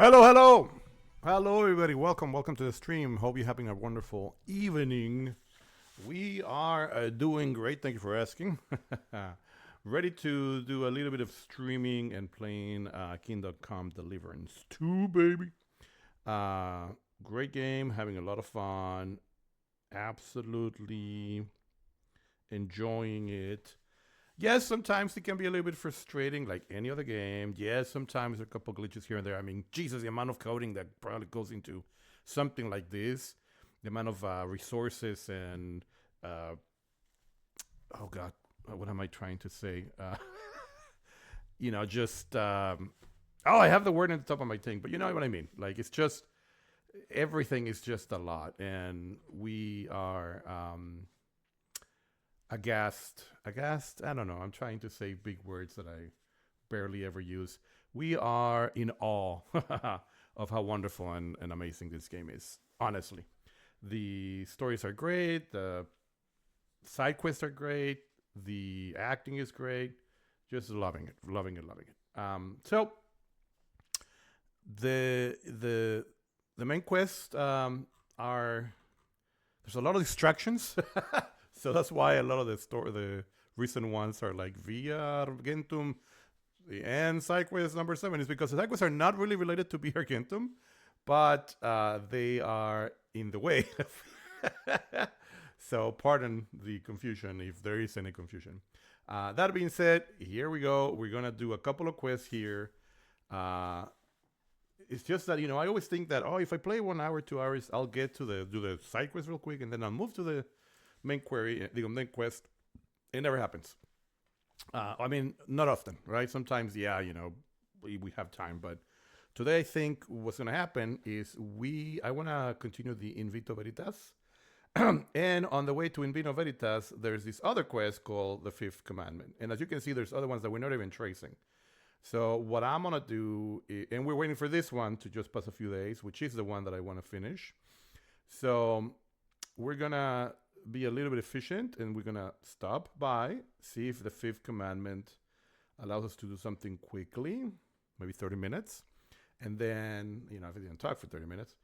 Hello, hello, hello, everybody. Welcome to the stream. Hope you're having a wonderful evening. We are doing great. Thank you for asking. Ready to do a little bit of streaming and playing King.com Deliverance 2, baby. Great game, having a lot of fun. Absolutely enjoying it. Yes, sometimes it can be a little bit frustrating, like any other game. Yes, sometimes there are a couple glitches here and there. I mean, Jesus, the amount of coding that probably goes into something like this, the amount of resources and, oh God, what am I trying to say? Just, oh, I have the word at the top of my thing, but you know what I mean. Like, it's just, everything is just a lot. And we are, aghast. I don't know. I'm trying to say big words that I barely ever use. We are in awe of how wonderful and amazing this game is. Honestly, the stories are great. The side quests are great. The acting is great. Just loving it, loving it, loving it. So the main quests are there's a lot of distractions. So that's why a lot of the recent ones are like via Argentum. The end side quest number 7 is because the side quests are not really related to via Argentum, but they are in the way. So pardon the confusion if there is any confusion. That being said, here we go. We're gonna do a couple of quests here. It's just that I always think that if I play 1 hour, 2 hours, I'll get to do the side quest real quick, and then I'll move to the main main quest. It never happens. I mean, not often, right? Sometimes, yeah, we have time, but today I think what's gonna happen is I wanna continue the In Vito Veritas, and on the way to In Vito Veritas, there's this other quest called the Fifth Commandment, and as you can see, there's other ones that we're not even tracing. So what I'm gonna do, and we're waiting for this one to just pass a few days, which is the one that I want to finish. So we're gonna be a little bit efficient, and we're gonna stop by, see if the Fifth Commandment allows us to do something quickly, maybe 30 minutes, and then if I didn't talk for 30 minutes,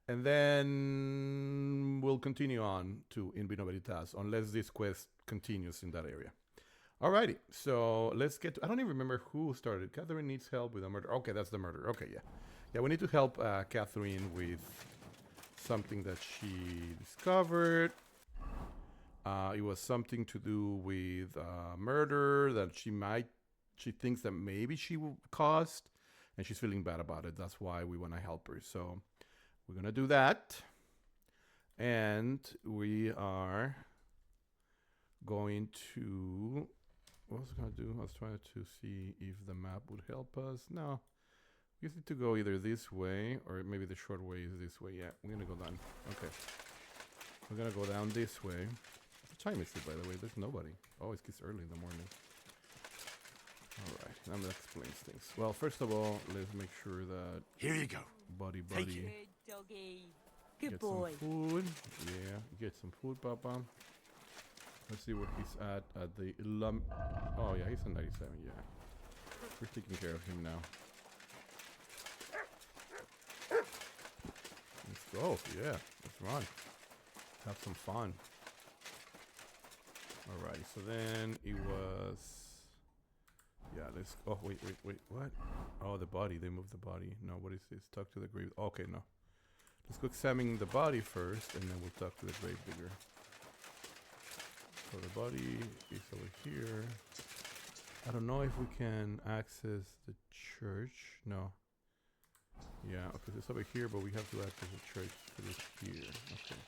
and then we'll continue on to In Vino Veritas, unless this quest continues in that area. Alrighty, so let's get to, I don't even remember who started. Catherine needs help with a murder. Okay, that's the murder. Okay, yeah. Yeah, we need to help Catherine with something that she discovered. It was something to do with murder that she thinks that maybe she caused, and she's feeling bad about it. That's why we want to help her. So we're going to do that. And we are going to, what was I going to do? I was trying to see if the map would help us. No. We just need to go either this way, or maybe the short way is this way. Yeah, we're going to go down. Okay. We're going to go down this way. What time is it, by the way? There's nobody. Oh, it's early in the morning. Alright, now that explains things. Well, first of all, let's make sure that... Here you go. Buddy. Good doggy. Good Get boy. some food. Yeah, get some food, Papa. Let's see what he's at the... Oh, yeah, he's a 97, yeah. We're taking care of him now. Let's go, yeah. Let's run. Have some fun. Alright, so then it was... Yeah, let's... Oh, wait, what? Oh, the body. They moved the body. No, what is this? Talk to the grave... Okay, no. Let's go examine the body first, and then we'll talk to the grave digger. So the body is over here. I don't know if we can access the church. No. Yeah, okay, it's over here, but we have to access the church through here. Okay.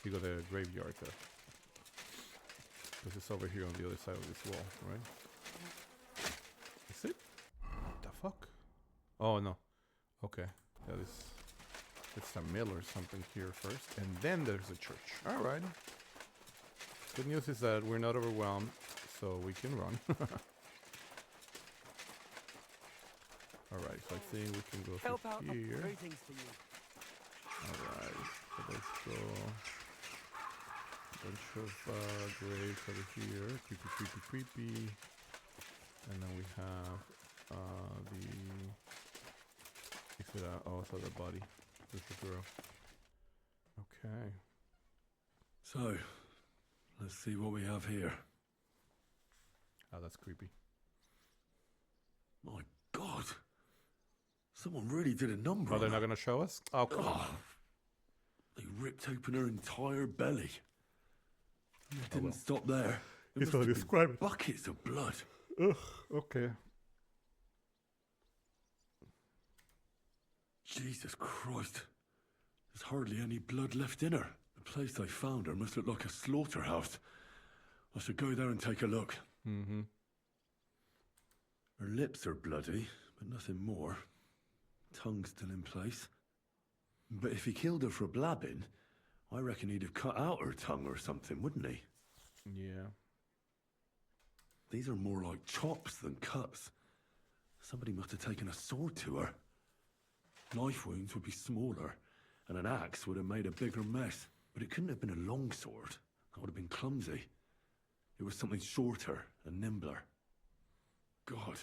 You got the graveyard there. Because it's over here on the other side of this wall, right? Is it? What the fuck? Oh, no. Okay. Yeah, it's a mill or something here first. And then there's a church. Alright. Good news is that we're not overwhelmed, so we can run. Alright, so I think we can go through here. Alright, so let's go. Bunch of graves over here. Creepy. And then we have the Oh, I saw the body. There's the girl. Okay. So, let's see what we have here. Oh, that's creepy. My God. Someone really did a number Oh, on they're her. not gonna show us? Oh, come on. They ripped open her entire belly. And it didn't well. stop there. There It's must all have been described. buckets of blood. Ugh, okay. Jesus Christ. There's hardly any blood left in her. The place they found her must look like a slaughterhouse. I should go there and take a look. Mm-hmm. Her lips are bloody, but nothing more. Tongue still in place. But if he killed her for blabbing, I reckon he'd have cut out her tongue or something, wouldn't he? Yeah. These are more like chops than cuts. Somebody must have taken a sword to her. Knife wounds would be smaller, and an axe would have made a bigger mess. But it couldn't have been a long sword. That would have been clumsy. It was something shorter and nimbler. God,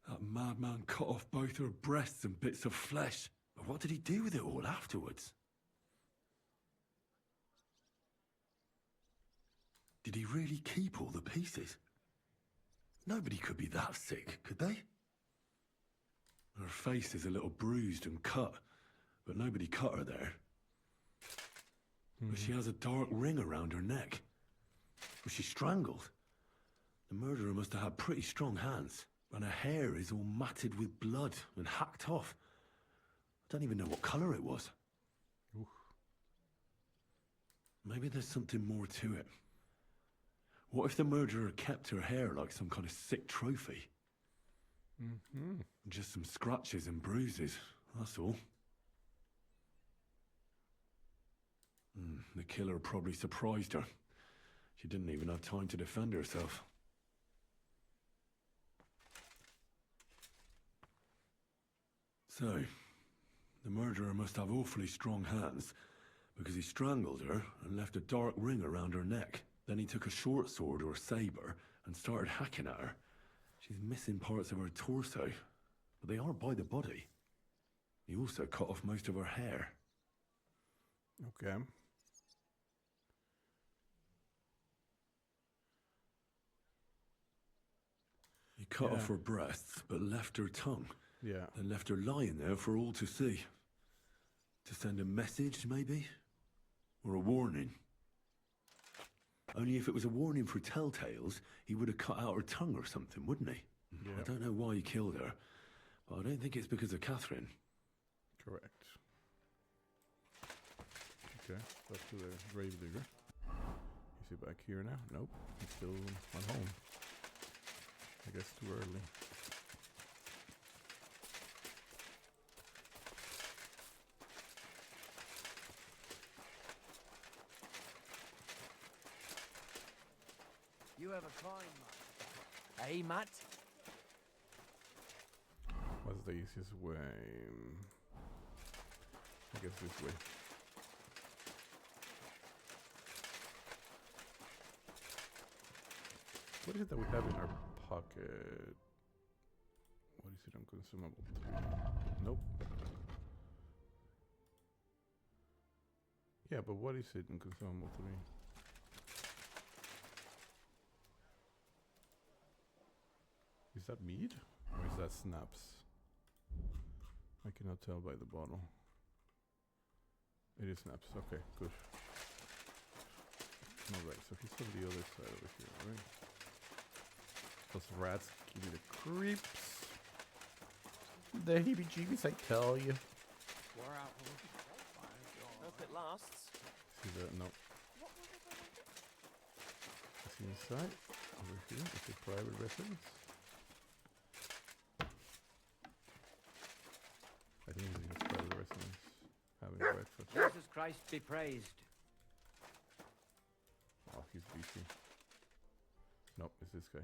that madman cut off both her breasts and bits of flesh. But what did he do with it all afterwards? Did he really keep all the pieces? Nobody could be that sick, could they? Her face is a little bruised and cut, but nobody cut her there. But she has a dark ring around her neck. Was she strangled? The murderer must have had pretty strong hands, and her hair is all matted with blood and hacked off. I don't even know what colour it was. Oof. Maybe there's something more to it. What if the murderer kept her hair like some kind of sick trophy? Mm-hmm. Just some scratches and bruises, that's all. The killer probably surprised her. She didn't even have time to defend herself. So, the murderer must have awfully strong hands, because he strangled her and left a dark ring around her neck. Then he took a short sword or saber and started hacking at her. She's missing parts of her torso, but they aren't by the body. He also cut off most of her hair. Okay. He cut Yeah. off her breasts, but left her tongue. Yeah. Then left her lying there for all to see. To send a message, maybe? Or a warning? Only if it was a warning for telltales, he would have cut out her tongue or something, wouldn't he? Yeah. I don't know why he killed her, but I don't think it's because of Catherine. Correct. Okay, back to the grave digger. Is he back here now? Nope. He's still at home. I guess too early. You have a fine, Matt. Hey, Matt? What's the easiest way? I guess this way. What is it that we have in our pocket? What is it? Unconsumable 3. Nope. Yeah, but what is it? Unconsumable 3. Is that mead? Or is that snaps? I cannot tell by the bottle. It is snaps. Okay, good. Alright, so he's on the other side over here, right? Those rats give me the creeps. The heebie-jeebies, I tell you. Hope it lasts. See that? No. See inside? Over here is a private residence. I think it's his private residence. Having breakfast. Jesus Christ be praised. Oh, he's busy. Nope, it's this guy.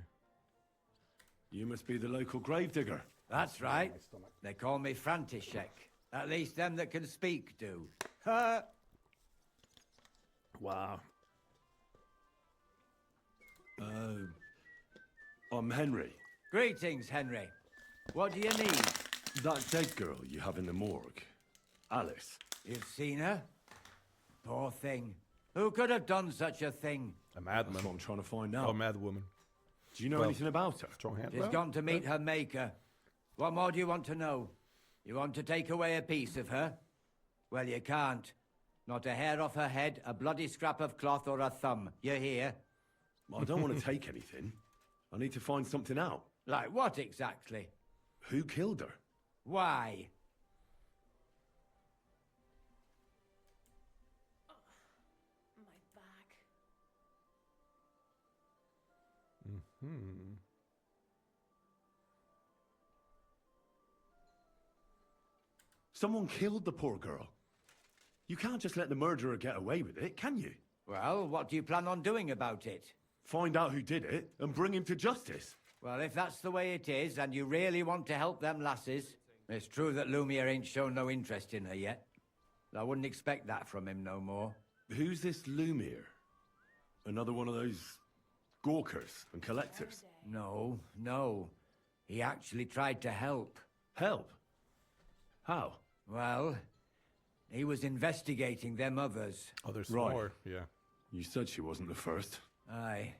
You must be the local gravedigger. That's right. My stomach. They call me František. At least them that can speak do. Wow. I'm Henry. Greetings, Henry. What do you need? That dead girl you have in the morgue, Alice. You've seen her? Poor thing. Who could have done such a thing? A That's madman. what I'm trying to find Oh, out. mad woman. Do you know Well, anything about her? Strong hand. She's Well, gone to meet her maker. What more do you want to know? You want to take away a piece of her? Well, you can't. Not a hair off her head, a bloody scrap of cloth, or a thumb. You hear? I don't want to take anything. I need to find something out. Like what exactly? Who killed her? Why? My back. Hmm. Someone killed the poor girl. You can't just let the murderer get away with it, can you? Well, what do you plan on doing about it? Find out who did it and bring him to justice. Well, if that's the way it is, and you really want to help them lasses, it's true that Lumiere ain't shown no interest in her yet. I wouldn't expect that from him no more. Who's this Lumiere? Another one of those gawkers and collectors? No, no. He actually tried to help. Help? How? Well, he was investigating them others. Oh, there's Right. more. Yeah. You said she wasn't the first. Aye.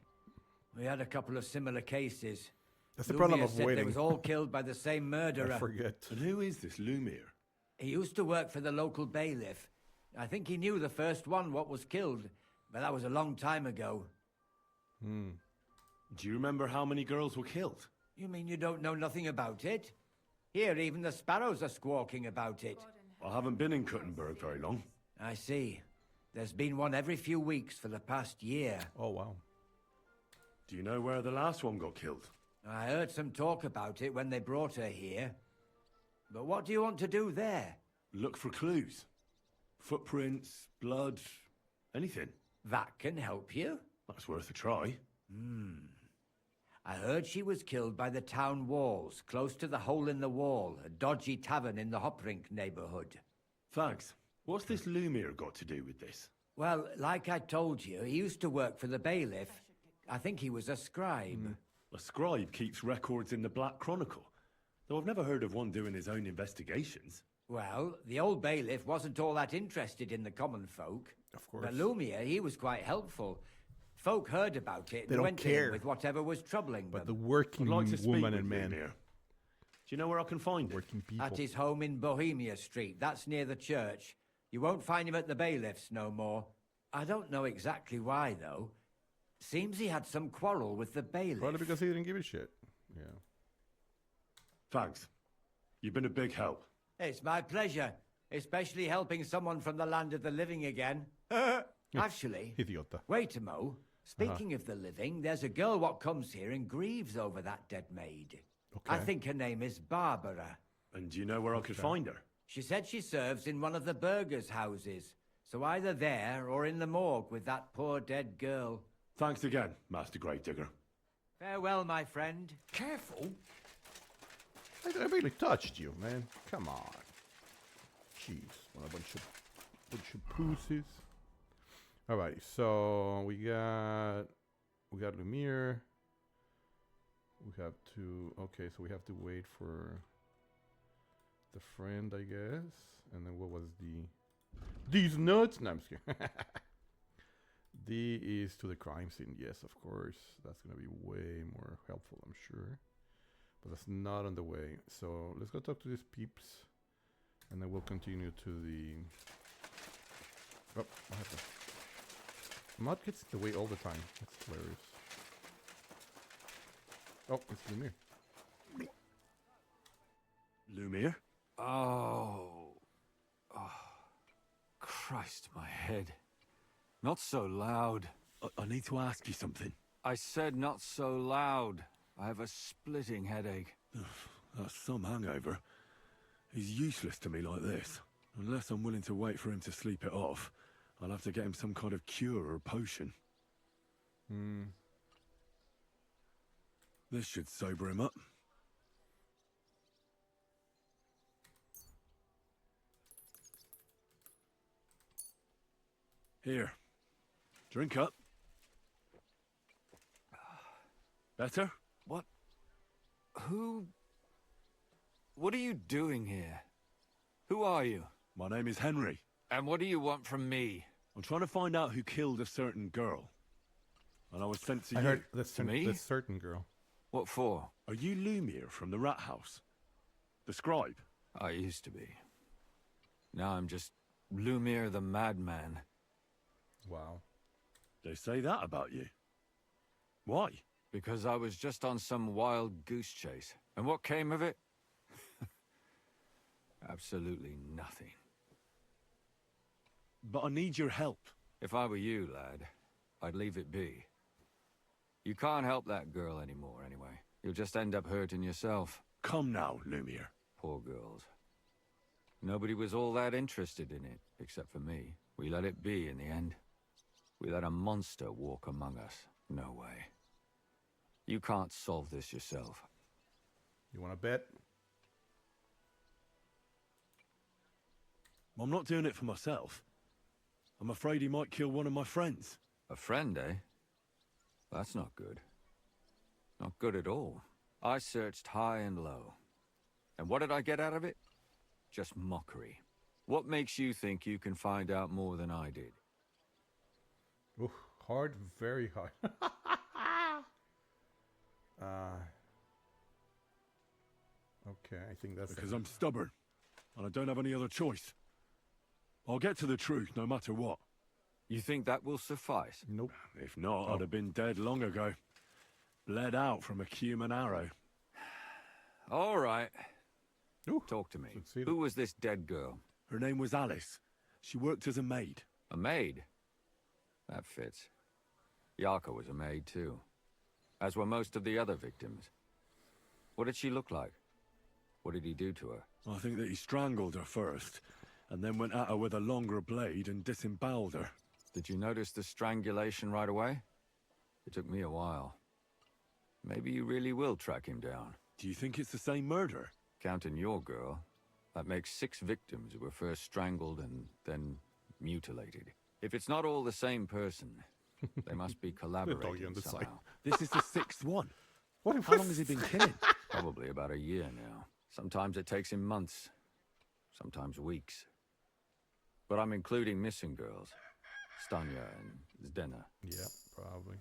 We had a couple of similar cases. That's the problem Lumiere of said waiting. they was all killed by the same murderer. I forget. And who is this Lumiere? He used to work for the local bailiff. I think he knew the first one what was killed, but that was a long time ago. Hmm. Do you remember how many girls were killed? You mean you don't know nothing about it? Here, even the sparrows are squawking about it. I haven't been in Kuttenberg very long. I see. There's been one every few weeks for the past year. Oh, wow. Do you know where the last one got killed? I heard some talk about it when they brought her here. But what do you want to do there? Look for clues. Footprints, blood, anything. That can help you. That's worth a try. I heard she was killed by the town walls, close to the Hole in the Wall, a dodgy tavern in the Hoprink neighborhood. Thanks. What's this Lumiere got to do with this? Well, like I told you, he used to work for the bailiff. I think he was a scribe. A scribe keeps records in the Black Chronicle, though I've never heard of one doing his own investigations. Well, the old bailiff wasn't all that interested in the common folk. Of course. But Lumiere, he was quite helpful. Folk heard about it They and don't went care. in with whatever was troubling But the them. working I'd like to speak woman with and man. Lumiere. Do you know where I can find him? Working people. At his home in Bohemia Street, that's near the church. You won't find him at the bailiff's no more. I don't know exactly why, though. Seems he had some quarrel with the bailiff. Probably because he didn't give a shit. Yeah. Thanks. You've been a big help. It's my pleasure, especially helping someone from the land of the living again. Actually, Idiota. wait a mo. Speaking of the living, there's a girl what comes here and grieves over that dead maid. I Okay. think her name is Barbara. And do you know where I could find her? She said she serves in one of the burgers' houses. So either there or in the morgue with that poor dead girl. Thanks again, Master Gravedigger. Farewell, my friend. Careful. I really touched you, man. Come on. Jeez. What a bunch of pussies. Alright, so we got Lumiere. We have to so we have to wait for the friend, I guess. And then what was these nuts? No, I'm just kidding. D is to the crime scene, yes, of course. That's gonna be way more helpful, I'm sure. But that's not on the way. So let's go talk to these peeps. And then we'll continue to the... Oh, what happened? Mud gets in the way all the time. That's hilarious. Oh, it's Lumiere. Lumiere? Oh. Christ, my head. Not so loud. I need to ask you something. I said not so loud. I have a splitting headache. That's some hangover. He's useless to me like this. Unless I'm willing to wait for him to sleep it off, I'll have to get him some kind of cure or potion. This should sober him up. Here. Drink up. Better? What? Who What are you doing here? Who are you? My name is Henry. And what do you want from me? I'm trying to find out who killed a certain girl. And I was sent to I you. heard this, me? this certain girl. What for? Are you Lumiere from the Rat House? The scribe? I used to be. Now I'm just Lumiere the Madman. Wow. They say that about you. Why? Because I was just on some wild goose chase. And what came of it? Absolutely nothing. But I need your help. If I were you, lad, I'd leave it be. You can't help that girl anymore, anyway. You'll just end up hurting yourself. Come now, Lumiere. Poor girls. Nobody was all that interested in it, except for me. We let it be in the end. We let a monster walk among us. No way. You can't solve this yourself. You want to bet? I'm not doing it for myself. I'm afraid he might kill one of my friends. A friend, eh? That's not good. Not good at all. I searched high and low. And what did I get out of it? Just mockery. What makes you think you can find out more than I did? Oof, hard, very hard. Okay, I think that's Because I'm stubborn. And I don't have any other choice. I'll get to the truth no matter what. You think that will suffice? Nope. If not, I'd have been dead long ago. Bled out from a human arrow. All right. Ooh, Talk to me. succeeded. Who was this dead girl? Her name was Alice. She worked as a maid. A maid? That fits. Yarka was a maid, too. As were most of the other victims. What did she look like? What did he do to her? I think that he strangled her first, and then went at her with a longer blade and disemboweled her. Did you notice the strangulation right away? It took me a while. Maybe you really will track him down. Do you think it's the same murder? Counting your girl, that makes 6 victims who were first strangled and then mutilated. If it's not all the same person, they must be Doggy collaborating on the side. somehow. This is the 6th one. What? How long has he been killing? Probably about a year now. Sometimes it takes him months, sometimes weeks. But I'm including missing girls. Stanya and Zdena. Yeah, probably.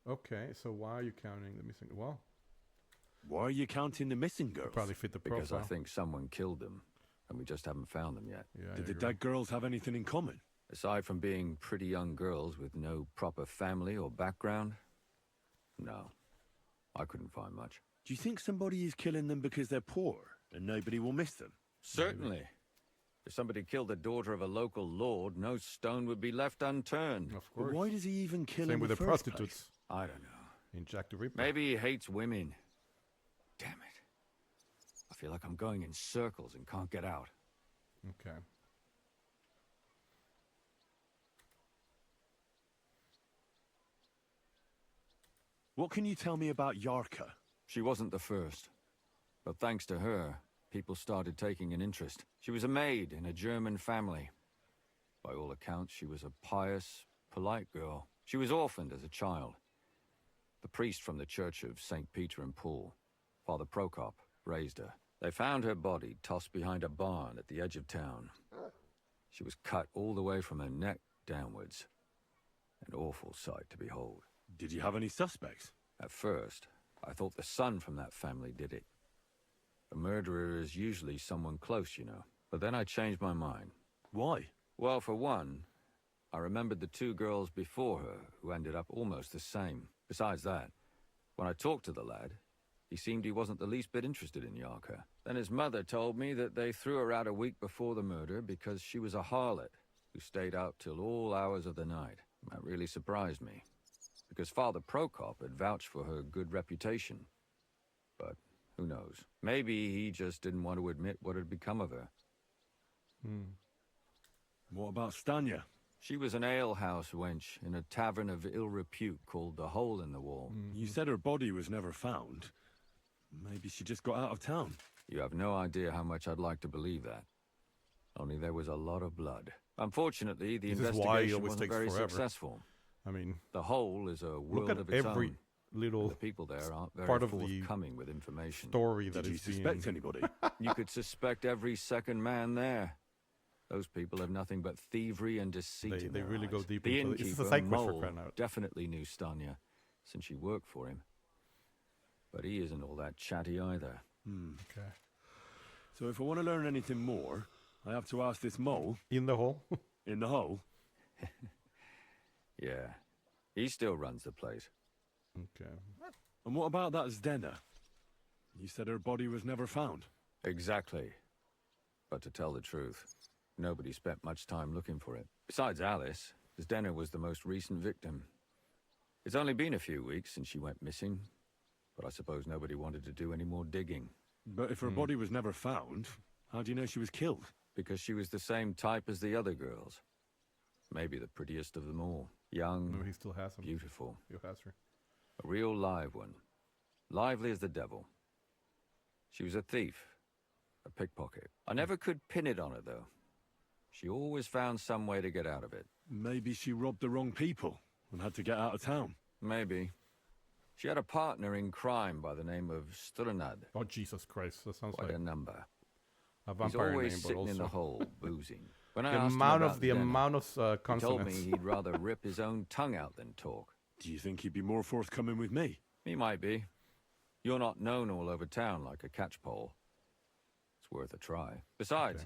Okay, so why are you counting the missing? Well, Why are you counting the missing girls? probably fit the profile. Because I think someone killed them, and we just haven't found them yet. Yeah, I Did the agree. dead girls have anything in common? Aside from being pretty young girls with no proper family or background, no. I couldn't find much. Do you think somebody is killing them because they're poor and nobody will miss them? Certainly. If somebody killed the daughter of a local lord, no stone would be left unturned. Of But course. why does he even kill Same them with in the first prostitutes place? I don't know. in Jack the Ripper. Maybe he hates women. Damn it. I feel like I'm going in circles and can't get out. Okay. What can you tell me about Yarka? She wasn't the first. But thanks to her, people started taking an interest. She was a maid in a German family. By all accounts, she was a pious, polite girl. She was orphaned as a child. The priest from the Church of St. Peter and Paul, Father Prokop, raised her. They found her body tossed behind a barn at the edge of town. She was cut all the way from her neck downwards. An awful sight to behold. Did you have any suspects? At first, I thought the son from that family did it. A murderer is usually someone close, you know. But then I changed my mind. Why? Well, for one, I remembered the 2 girls before her who ended up almost the same. Besides that, when I talked to the lad, he seemed he wasn't the least bit interested in Yarka. Then his mother told me that they threw her out a week before the murder because she was a harlot who stayed out till all hours of the night. That really surprised me, because Father Prokop had vouched for her good reputation. But who knows? Maybe he just didn't want to admit what had become of her. What about Stanya? She was an alehouse wench in a tavern of ill repute called the Hole in the Wall. You said her body was never found. Maybe she just got out of town. You have no idea how much I'd like to believe that. Only there was a lot of blood. Unfortunately, the This is why it investigation always wasn't takes very forever. successful. I mean, The Hole is a world look of at its every own. little The people there aren't very part of the forthcoming with information. story that Did you is suspect being... anybody? You could suspect every second man there. Those people have nothing but thievery and deceit in They their really go eyes. deep The into it. This is a innkeeper, side quest for Mole, crying out. definitely knew Stanya, since she worked for him. But he isn't all that chatty either. Okay. So if I want to learn anything more, I have to ask this mole In the hole? in the hole. Yeah, he still runs the place. Okay. And what about that Zdena? You said her body was never found. Exactly. But to tell the truth, nobody spent much time looking for it. Besides Alice, Zdena was the most recent victim. It's only been a few weeks since she went missing, but I suppose nobody wanted to do any more digging. But if her body was never found, how do you know she was killed? Because she was the same type as the other girls. Maybe the prettiest of them all. Young, Maybe he still has them. beautiful. He has her. A real live one. Lively as the devil. She was a thief. A pickpocket. I never could pin it on her, though. She always found some way to get out of it. Maybe she robbed the wrong people and had to get out of town. Maybe. She had a partner in crime by the name of Strunad. Oh, Jesus Christ. That sounds Quite like a number. a He's vampire always name, but sitting in the also... hole, boozing. When I The asked him amount about of the dinner, amount of he told consonants. me he'd rather rip his own tongue out than talk. Do you think he'd be more forthcoming with me? He might be. You're not known all over town like a catchpole. It's worth a try. Besides,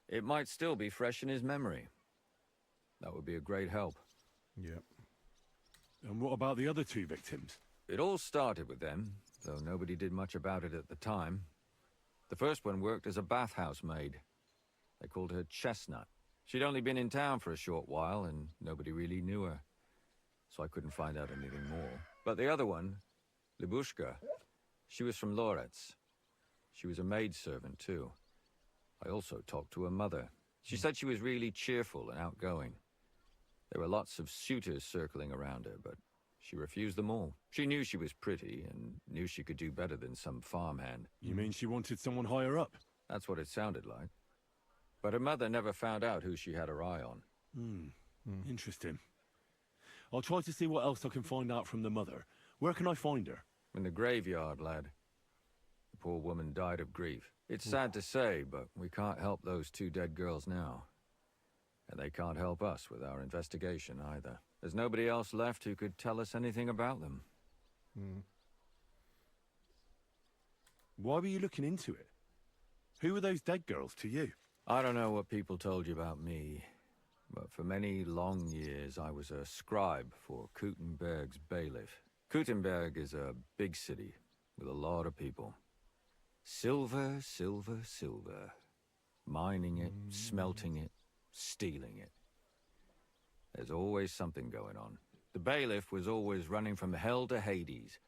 it might still be fresh in his memory. That would be a great help. Yeah. And what about the other two victims? It all started with them, though nobody did much about it at the time. The first one worked as a bathhouse maid. They called her Chestnut. She'd only been in town for a short while, and nobody really knew her. So I couldn't find out anything more. But the other one, Libushka, she was from Loretz. She was a maidservant, too. I also talked to her mother. She said she was really cheerful and outgoing. There were lots of suitors circling around her, but she refused them all. She knew she was pretty and knew she could do better than some farmhand. You mean she wanted someone higher up? That's what it sounded like. But her mother never found out who she had her eye on. Interesting. I'll try to see what else I can find out from the mother. Where can I find her? In the graveyard, lad. The poor woman died of grief. It's sad to say, but we can't help those two dead girls now. And they can't help us with our investigation either. There's nobody else left who could tell us anything about them. Why were you looking into it? Who were those dead girls to you? I don't know what people told you about me, but for many long years I was a scribe for Kuttenberg's bailiff. Kuttenberg is a big city with a lot of people. Silver, silver, silver. Mining it, smelting it, stealing it. There's always something going on. The bailiff was always running from hell to Hades,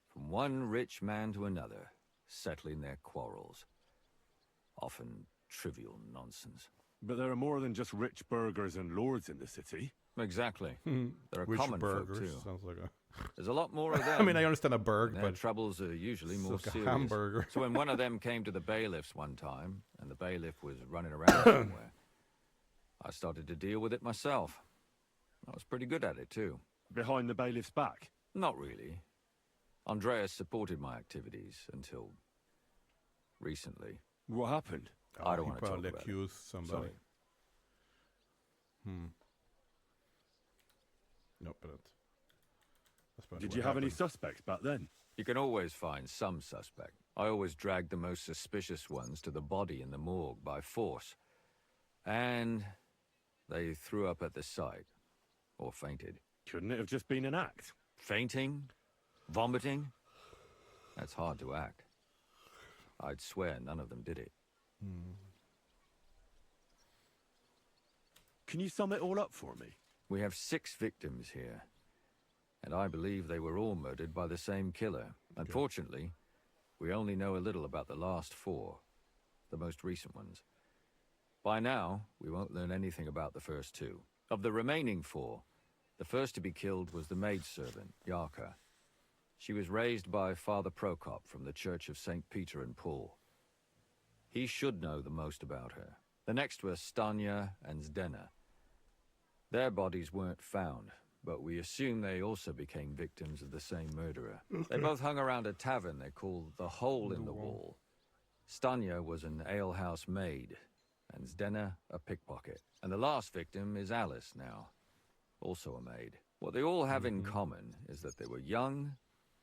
from one rich man to another, settling their quarrels. Often trivial nonsense. But there are more than just rich burghers and lords in the city. Exactly. There are Which common folk burgers? too. Sounds like a... There's a lot more of them. I mean, I understand a burg, Their but troubles are usually more like a serious. hamburger. So when one of them came to the bailiffs one time, and the bailiff was running around somewhere, I started to deal with it myself. I was pretty good at it too. Behind the bailiff's back. Not really. Andreas supported my activities until recently. What happened? I don't he want to talk probably about it. accused somebody. Sorry. No, but that's probably Did what you have any happened. suspects back then? You can always find some suspect. I always dragged the most suspicious ones to the body in the morgue by force. And they threw up at the sight. Or fainted. Couldn't it have just been an act? Fainting? Vomiting? That's hard to act. I'd swear none of them did it. Can you sum it all up for me? We have 6 victims here. And I believe they were all murdered by the same killer. Unfortunately, we only know a little about the last 4. The most recent ones. By now, we won't learn anything about the first 2. Of the remaining 4, the first to be killed was the maidservant, Yarka. She was raised by Father Prokop from the Church of St. Peter and Paul. He should know the most about her. The next were Stanya and Zdena. Their bodies weren't found, but we assume they also became victims of the same murderer. They both hung around a tavern they called the Hole in the Wall. Stanya was an alehouse maid, and Zdena a pickpocket. And the last victim is Alice now, also a maid. What they all have in common is that they were young,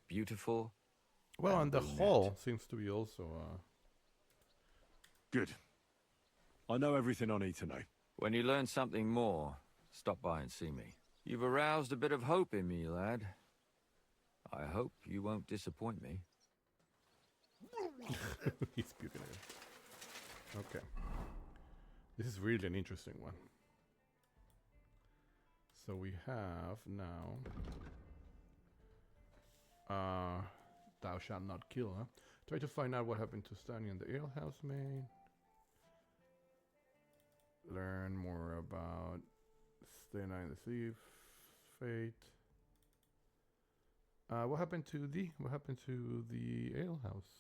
beautiful, Well, and the brunette. hall seems to be also. Good. I know everything I need to know. When you learn something more, stop by and see me. You've aroused a bit of hope in me, lad. I hope you won't disappoint me. He's puking again. Okay. This is really an interesting one. So we have now. Thou shalt not kill, huh? Try to find out what happened to Stanley and the alehouse maid. Learn more about Stena and the thief fate. What happened to the alehouse?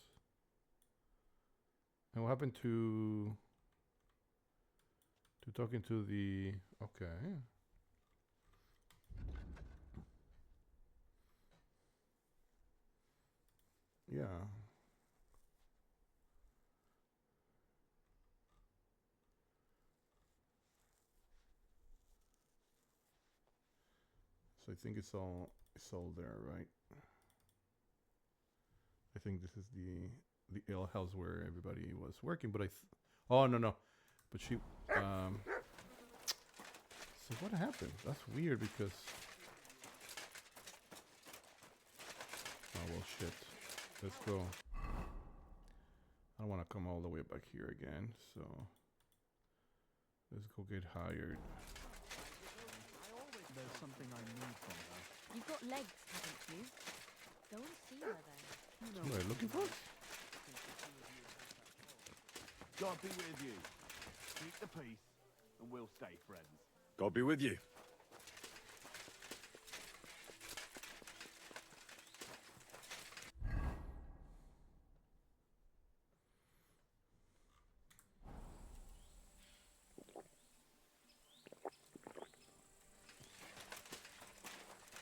And what happened to talking to the okay. Yeah. So I think it's all there, right? I think this is the ale house where everybody was working, but oh no. But she so what happened? That's weird because oh well shit. Let's go. I don't want to come all the way back here again, so let's go get hired. There's something I need from her. You've got legs, haven't you? Go and see her then. What are you looking for? God be with you. Keep the peace, and we'll stay friends. God be with you.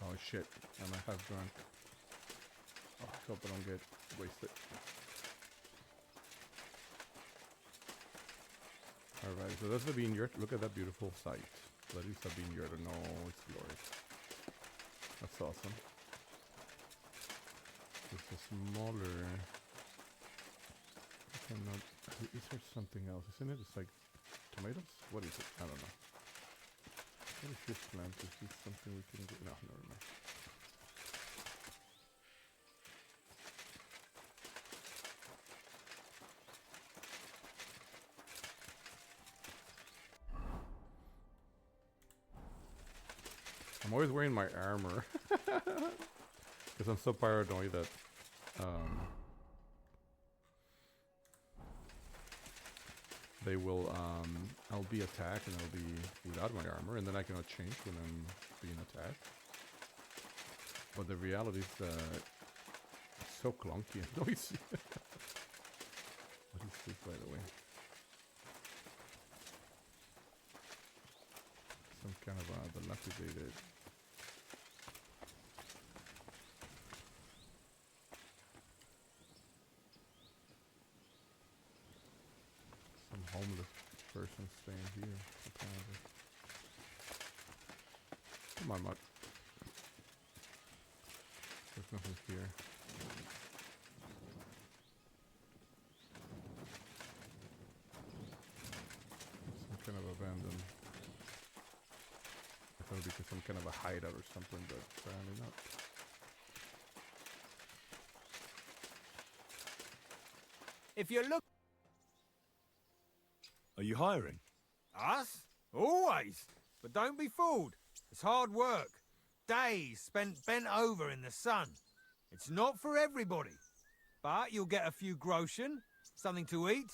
Oh shit, am I half drunk? Oh, I hope I don't get wasted. Alright, so that's the vineyard. Look at that beautiful sight. That is a vineyard in all its glory. That's awesome. It's a smaller... I cannot... Is there something else? Isn't it? It's like tomatoes? What is it? I don't know. What is this plant? Is this something we can do? No, never mind. I'm always wearing my armor because I'm so paranoid that they will I'll be attacked and I'll be without my armor, and then I cannot change when I'm being attacked. But the reality is that it's so clunky and noisy. What is this, by the way? Some kind of dilapidated. Some homeless person staying here, apparently. Come on, Mutt. There's nothing here. Some kind of abandoned. I thought it would be some kind of a hideout or something, but apparently not. If you look... Are you hiring? Us? Always. But don't be fooled. It's hard work. Days spent bent over in the sun. It's not for everybody. But you'll get a few groschen, something to eat,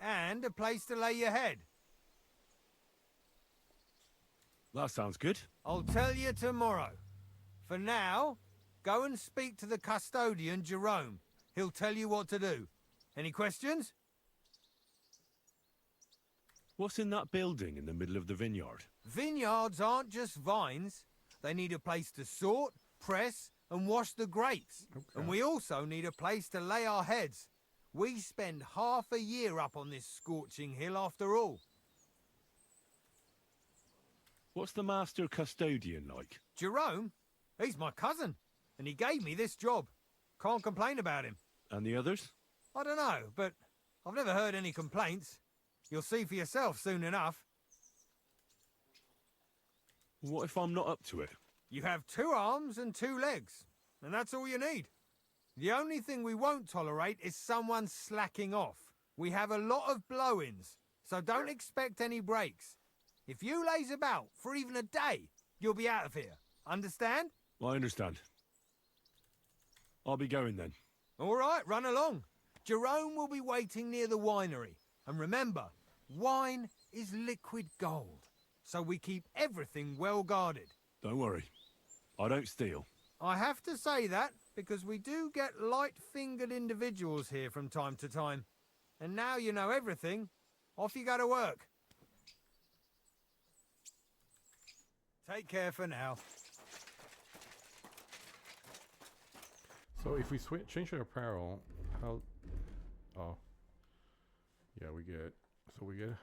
and a place to lay your head. That sounds good. I'll tell you tomorrow. For now, go and speak to the custodian, Jerome. He'll tell you what to do. Any questions? What's in that building in the middle of the vineyard? Vineyards aren't just vines. they need a place to sort, press, and wash the grapes. And we also need a place to lay our heads. We spend half a year up on this scorching hill after all. What's the master custodian like? Jerome? He's my cousin, and he gave me this job. Can't complain about him. And the others? I don't know, but I've never heard any complaints. You'll see for yourself soon enough. What if I'm not up to it? You have 2 arms and 2 legs, and that's all you need. The only thing we won't tolerate is someone slacking off. We have a lot of blow-ins, so don't expect any breaks. If you laze about for even a day, you'll be out of here. Understand? I understand. I'll be going then. All right, run along. Jerome will be waiting near the winery. And remember, wine is liquid gold, so we keep everything well guarded. Don't worry. I don't steal. I have to say that because we do get light-fingered individuals here from time to time. And now you know everything, off you go to work. Take care for now. So if we change our apparel, how? Oh, yeah, we get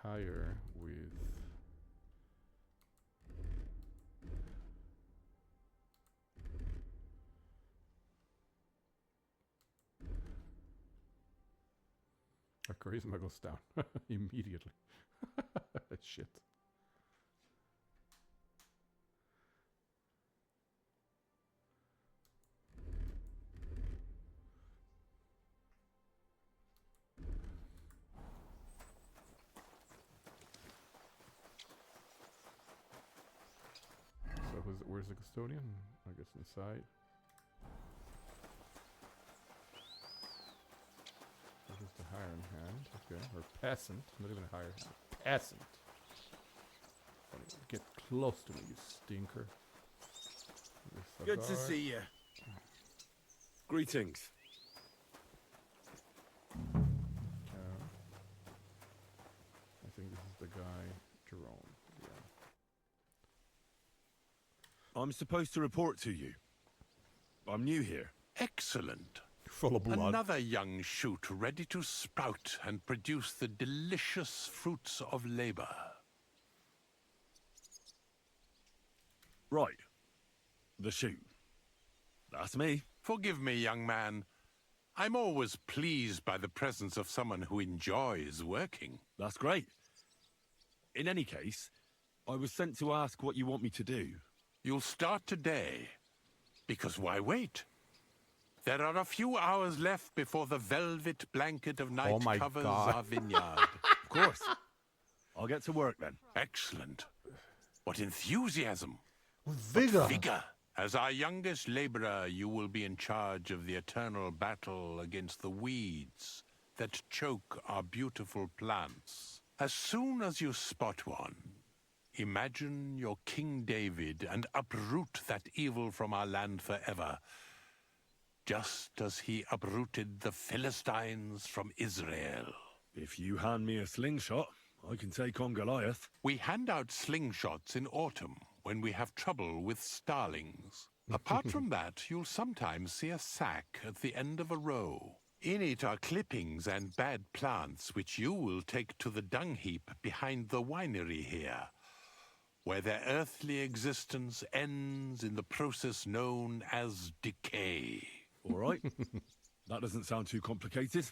higher with. Our charisma goes down immediately. Shit. So where's the custodian? I guess inside. Where's the hiring hand? Okay, or peasant. Not even a hired hand. Peasant. Get close to me, you stinker. Good to see you. Greetings. I think this is the guy, Jerome. Yeah. I'm supposed to report to you. I'm new here. Excellent. Full of blood. Another young shoot ready to sprout and produce the delicious fruits of labor. Right. The shoot. That's me. Forgive me, young man. I'm always pleased by the presence of someone who enjoys working. That's great. In any case, I was sent to ask what you want me to do. You'll start today. Because why wait? There are a few hours left before the velvet blanket of night my covers God. our vineyard. Of course. I'll get to work then. Excellent. What enthusiasm. Vigor. Vigor. As our youngest laborer, you will be in charge of the eternal battle against the weeds that choke our beautiful plants. As soon as you spot one, imagine you're King David and uproot that evil from our land forever, just as he uprooted the Philistines from Israel. If you hand me a slingshot, I can take on Goliath. We hand out slingshots in autumn when we have trouble with starlings. Apart from that, you'll sometimes see a sack at the end of a row. In it are clippings and bad plants which you will take to the dung heap behind the winery here, where their earthly existence ends in the process known as decay. All right. That doesn't sound too complicated.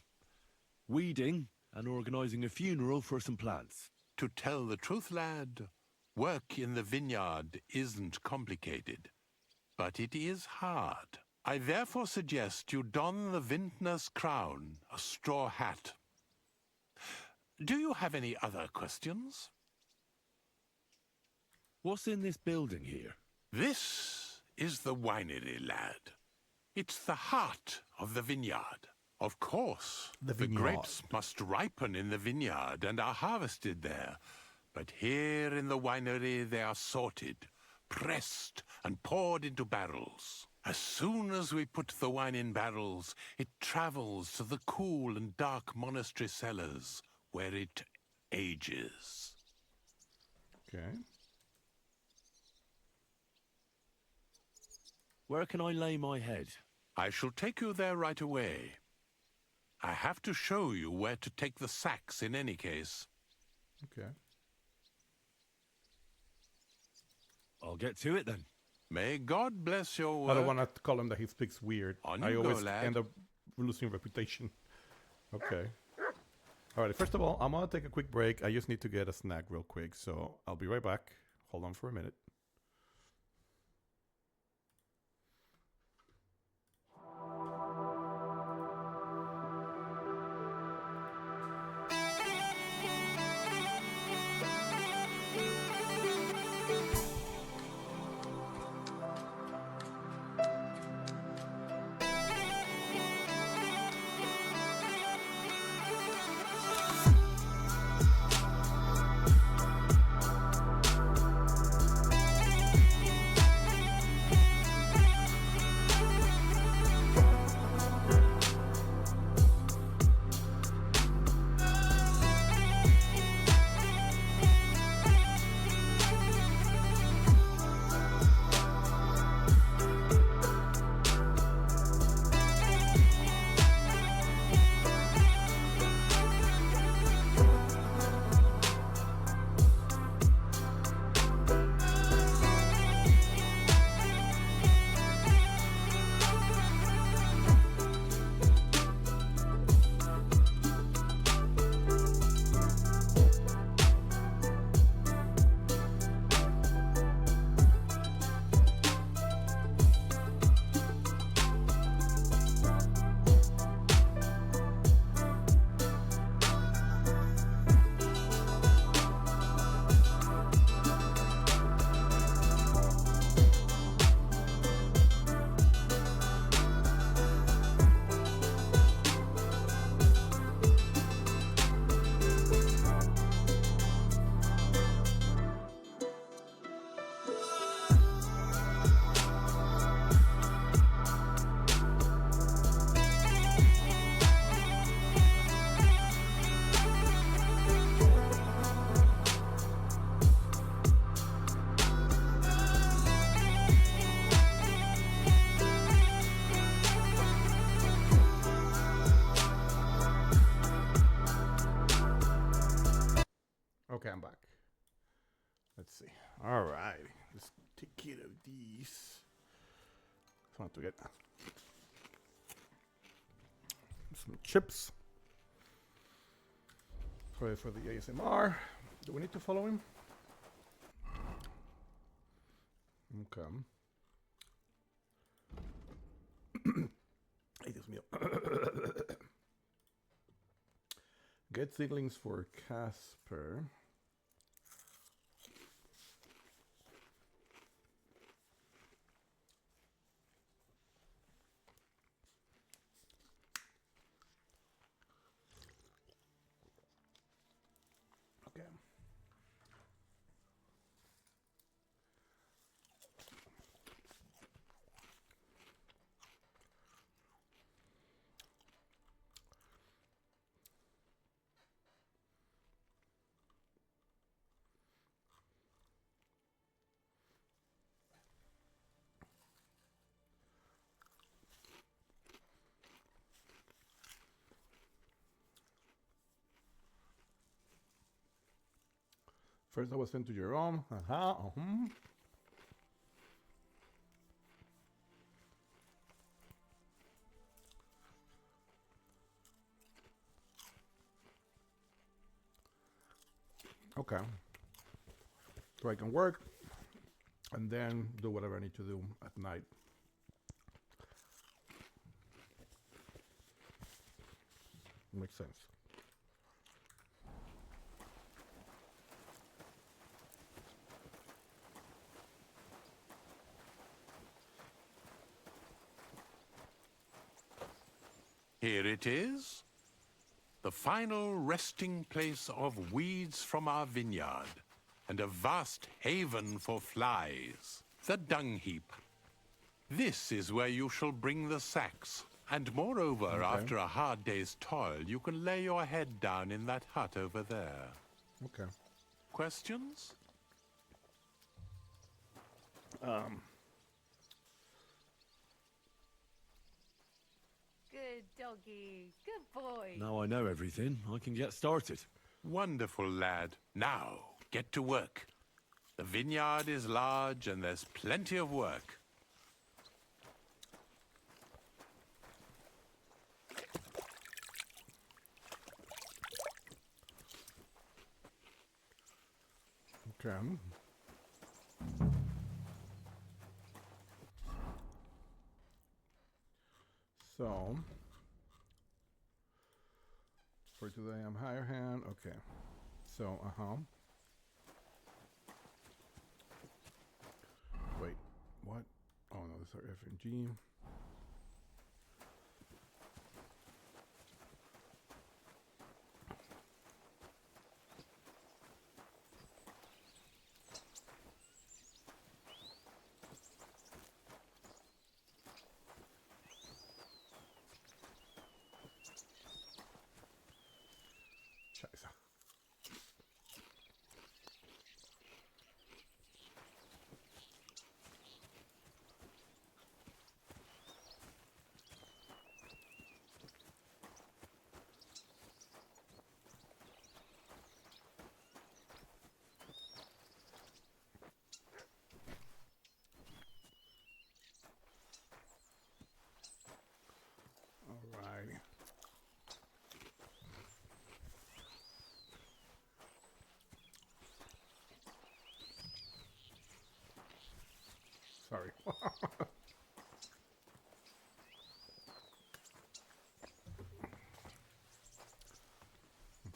Weeding and organising a funeral for some plants. To tell the truth, lad, work in the vineyard isn't complicated, but it is hard. I therefore suggest you don the vintner's crown, a straw hat. Do you have any other questions? What's in this building here? This is the winery, lad. It's the heart of the vineyard. Of course, the vineyard. grapes must ripen in the vineyard and are harvested there. But here in the winery they are sorted, pressed, and poured into barrels. As soon as we put the wine in barrels, it travels to the cool and dark monastery cellars, where it ages. Okay. Where can I lay my head? I shall take you there right away. I have to show you where to take the sacks in any case. Okay. I'll get to it then. May God bless your work. I don't want to call him that he speaks weird. On I you go, always lad. end up losing reputation. Okay. All right. First of all, I'm gonna take a quick break. I just need to get a snack real quick, so I'll be right back. Hold on for a minute. Okay, I'm back. Let's see. All right, let's take care of these. Just want to get some chips for the ASMR. Do we need to follow him? Okay. Ay, Dios mío. Get seedlings for Casper. Okay. First I was sent to Jerome. Okay. So I can work and then do whatever I need to do at night. Makes sense. Here it is. The final resting place of weeds from our vineyard, and a vast haven for flies. The dung heap. This is where you shall bring the sacks. And moreover, after a hard day's toil, you can lay your head down in that hut over there. Okay. Questions? Good doggy. Good boy. Now I know everything, I can get started. Wonderful, lad. Now, get to work. The vineyard is large and there's plenty of work. Okay. So, for today I'm higher hand. Okay. So, Wait, what? Oh no, these are F and G. Scheiße. All right. Sorry.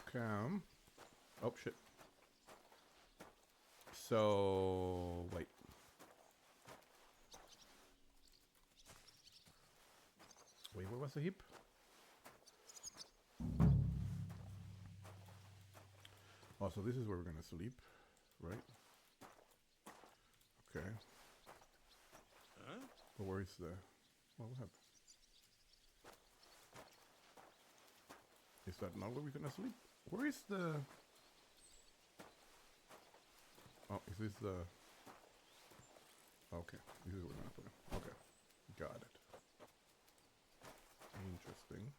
Okay. Oh shit. So wait. Wait, where was the heap? Oh, so this is where we're gonna sleep, right? Okay. But where is the... What happened? Is that not where we're gonna sleep? Where is the... Oh, is this the... Okay, this is where we're gonna put it. Okay, got it. Interesting.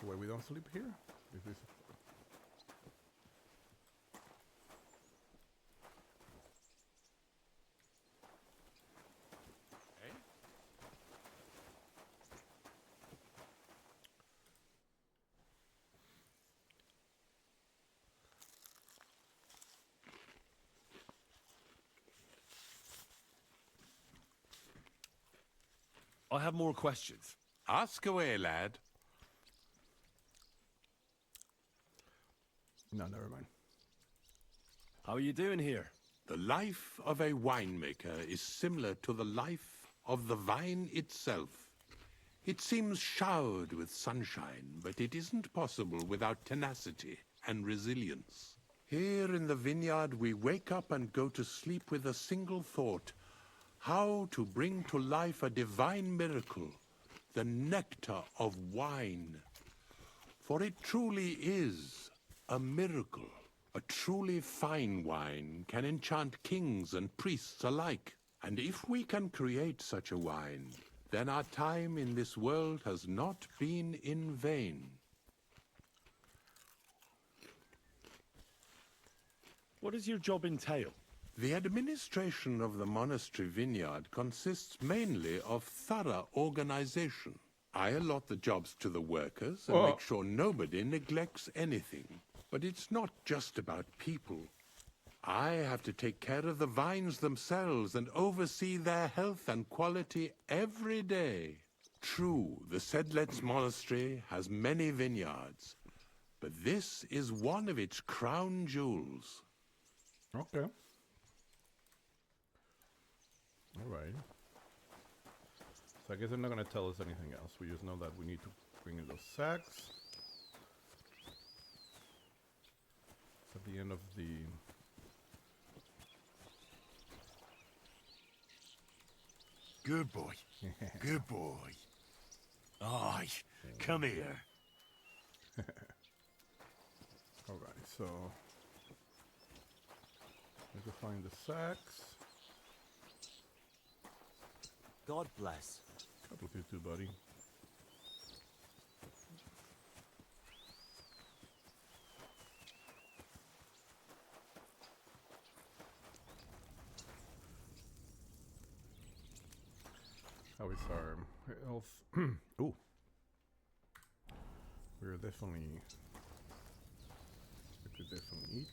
Why we don't sleep here? Is this... I have more questions. Ask away, lad. No, never mind. How are you doing here? The life of a winemaker is similar to the life of the vine itself. It seems showered with sunshine, but it isn't possible without tenacity and resilience. Here in the vineyard, we wake up and go to sleep with a single thought: how to bring to life a divine miracle, the nectar of wine. For it truly is a miracle. A truly fine wine can enchant kings and priests alike. And if we can create such a wine, then our time in this world has not been in vain. What does your job entail? The administration of the monastery vineyard consists mainly of thorough organization. I allot the jobs to the workers and make sure nobody neglects anything. But it's not just about people. I have to take care of the vines themselves and oversee their health and quality every day. True, the Sedlets Monastery has many vineyards, but this is one of its crown jewels. Okay. All right. So I guess they're not going to tell us anything else. We just know that we need to bring in those sacks. It's at the end of the... Good boy. Good boy. Aye, come here. Alright, so... Need to find the sacks. God bless. God bless you too, buddy. How is our health? Ooh. We're definitely... We could definitely eat.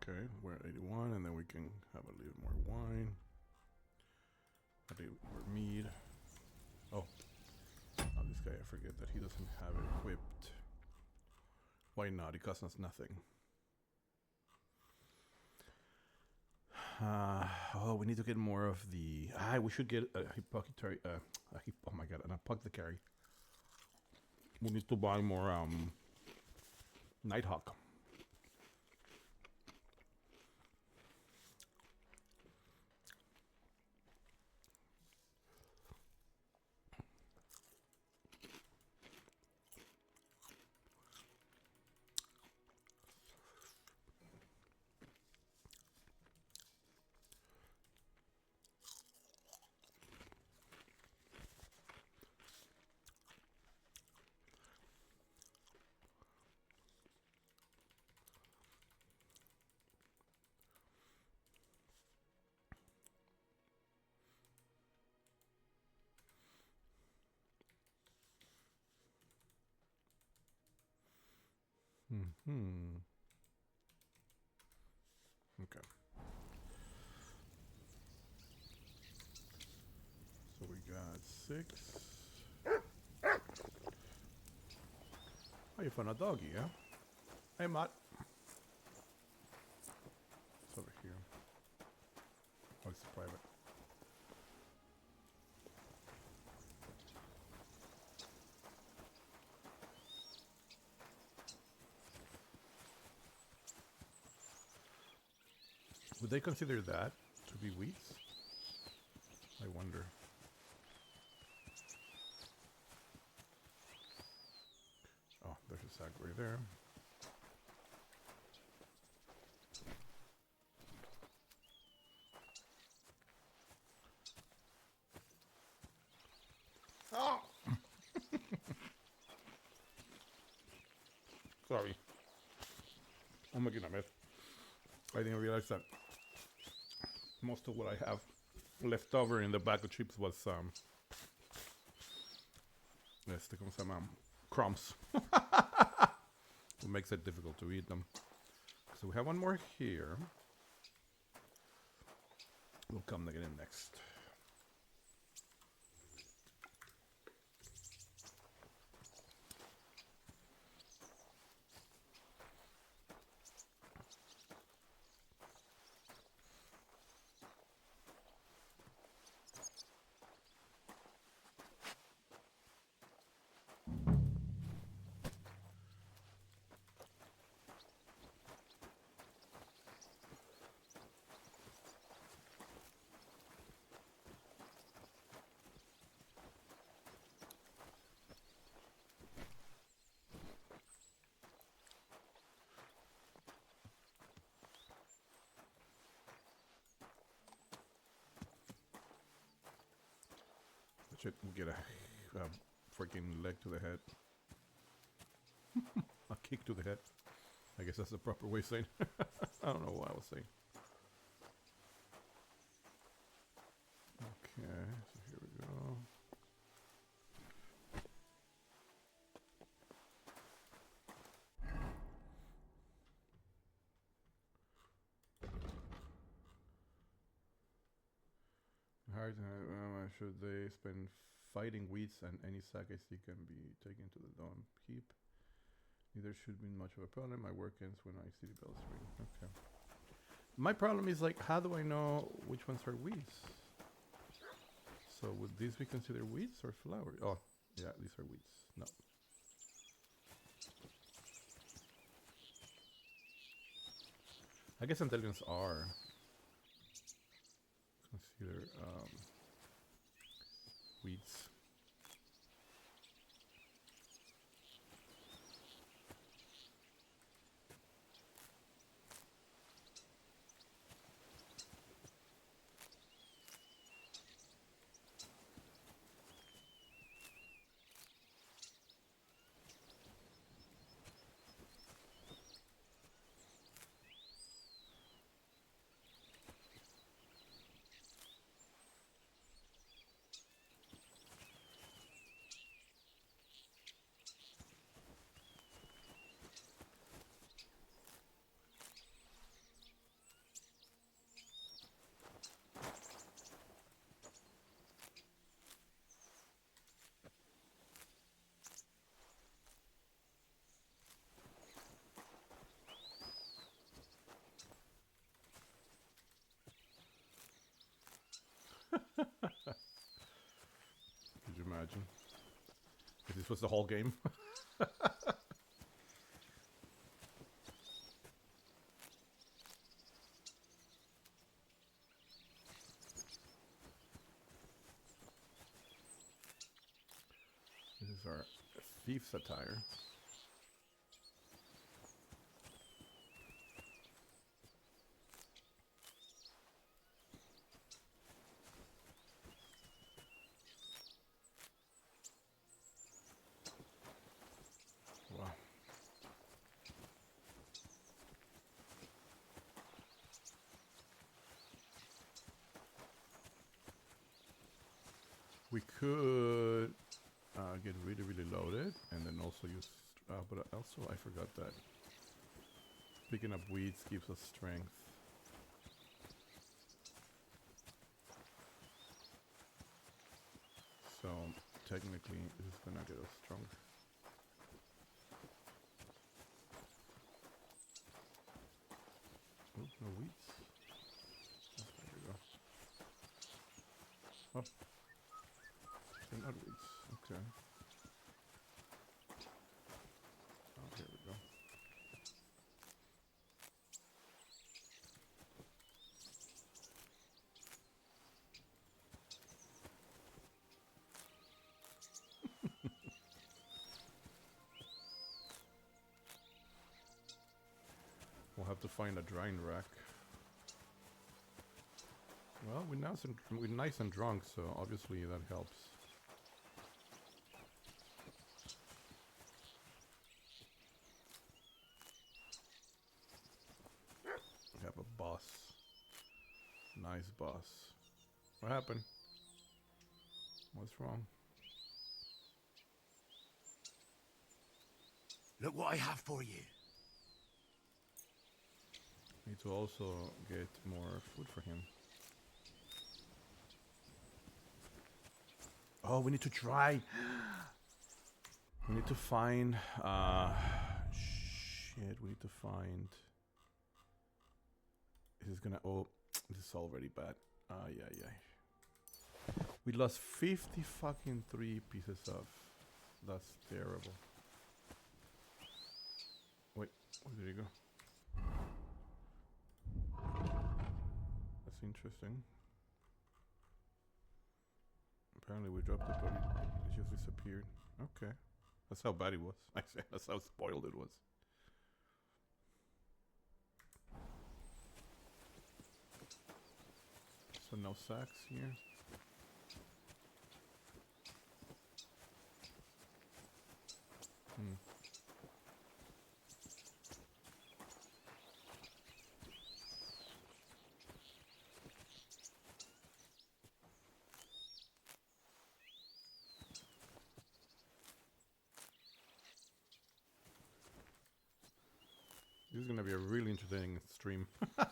Okay, we're at 81, and then we can have a little more wine. A little more mead. Oh. Oh, this guy, I forget that he doesn't have it equipped. Why not? It costs us nothing. Oh, we need to get more of the... we should get a hypothecary... oh my god, an apothecary. We need to buy more Nighthawk. Okay. So we got 6. Oh, you found a doggy, huh? Hey, Matt. It's over here. Oh, it's private. Would they consider that to be weeds? I wonder. Oh, there's a sack right there. Oh! Sorry. I'm making a mess. I didn't realize that most of what I have left over in the bag of chips was ¿cómo se llama? Crumbs. It makes it difficult to eat them. So we have one more here. We'll come to get in next. Should get a freaking leg to the head. A kick to the head. I guess that's the proper way of saying it. I don't know what I was saying. Okay, so here we go. Should they spend fighting weeds and any sack I see can be taken to the dump heap? Neither should be much of a problem. My work ends when I see the bells ring. Okay. My problem is like, how do I know which ones are weeds? So would these be considered weeds or flowers? Oh, yeah, these are weeds. No. I guess intelligence are considered weeds. you imagine? If this was the whole game. This is our thief's attire. Wow. We could get really, really loaded and then also use... but also I forgot that picking up weeds gives us strength. So technically this is gonna get us strong. Oh, no weeds. There we go. Oh. They're not weeds. Okay. Oh, here we go. We'll have to find a drying rack. Well, we're nice and drunk, so obviously that helps. We have a boss. Nice boss. What happened? What's wrong? Look what I have for you. Need to also get more food for him. Oh, we need to try. We need to find. Shit, we need to find. This is gonna. Oh, this is already bad. Yeah. We lost 50 fucking 3 pieces of. That's terrible. Wait, where did he go? That's interesting. Apparently we dropped it, but it just disappeared. Okay. That's how bad it was. Actually, that's how spoiled it was. So no sacks here. This is gonna be a really entertaining stream. I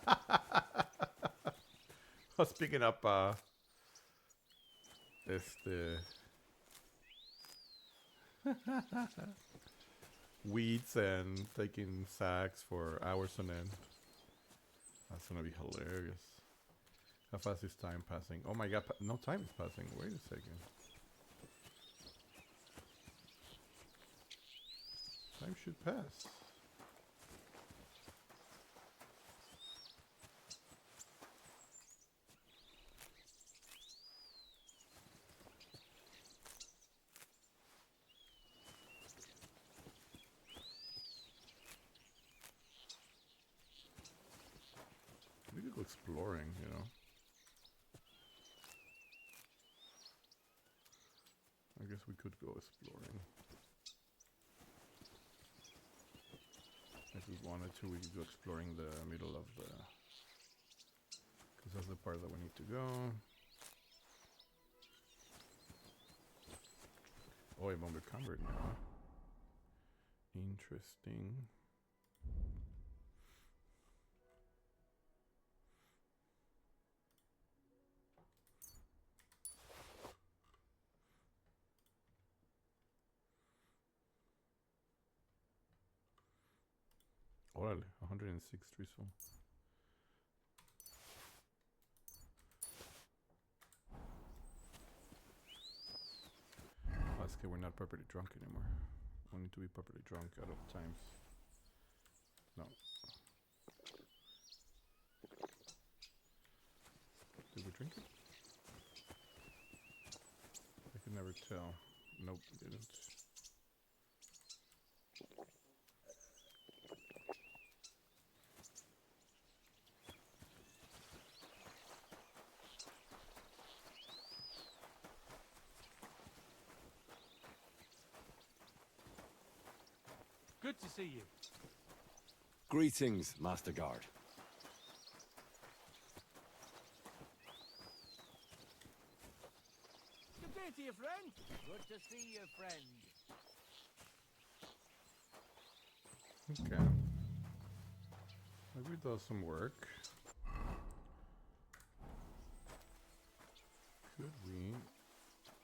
was picking up the weeds and taking sacks for hours on end. That's gonna be hilarious. How fast is time passing? Oh my god, no time is passing. Wait a second. Time should pass. We could go exploring, you know. I guess we could go exploring. If we wanted to, we could go exploring the middle of the... because that's the part that we need to go. Oh, I'm encumbered now. Interesting. Órale, 106 trees. Okay, we're not properly drunk anymore. We need to be properly drunk at all times. No. Did we drink it? I can never tell. Nope, didn't. Good to see you. Greetings, Master Guard. Good day to you, friend. Good to see you, friend. Okay. Maybe it does some work. Could we?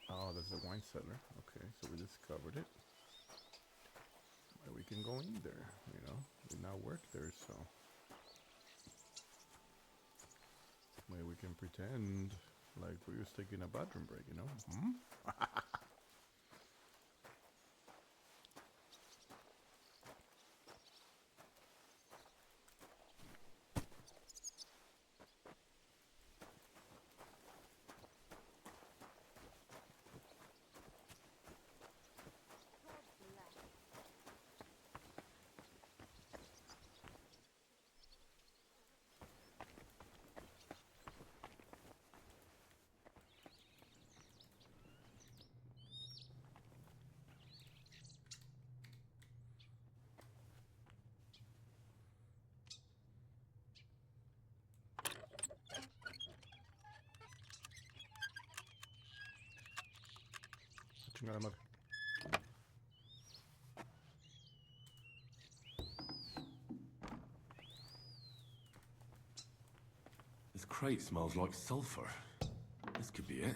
Oh, there's a wine cellar. Okay, so we discovered it. We can go in there, you know. We now work there, so maybe we can pretend like we were taking a bathroom break, you know. Chingada madre. This crate smells like sulfur. This could be it.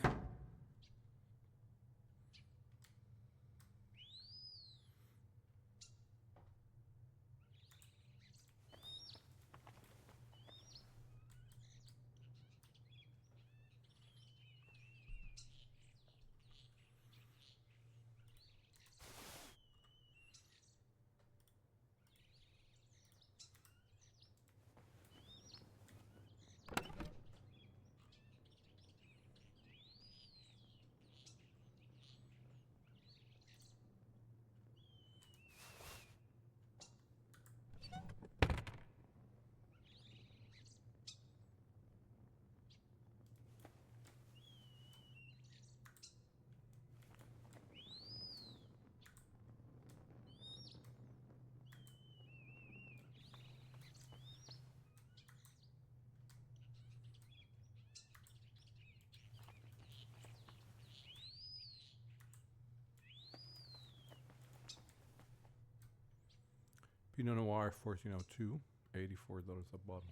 Pinot Noir 1402, $84 a bottle.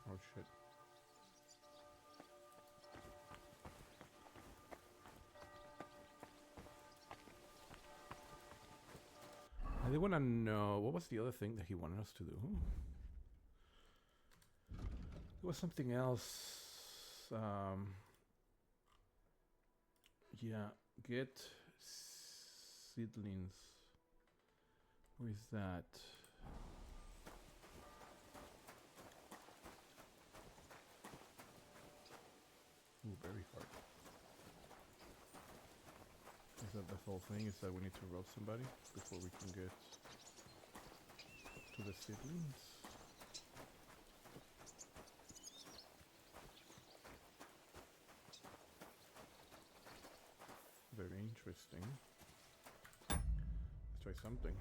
Oh shit. I did want to know, what was the other thing that he wanted us to do? There was something else. Yeah, get seedlings. Where is that? Ooh, very hard. Is that the whole thing? Is that we need to rob somebody before we can get to the seedlings? Very interesting. Let's try something.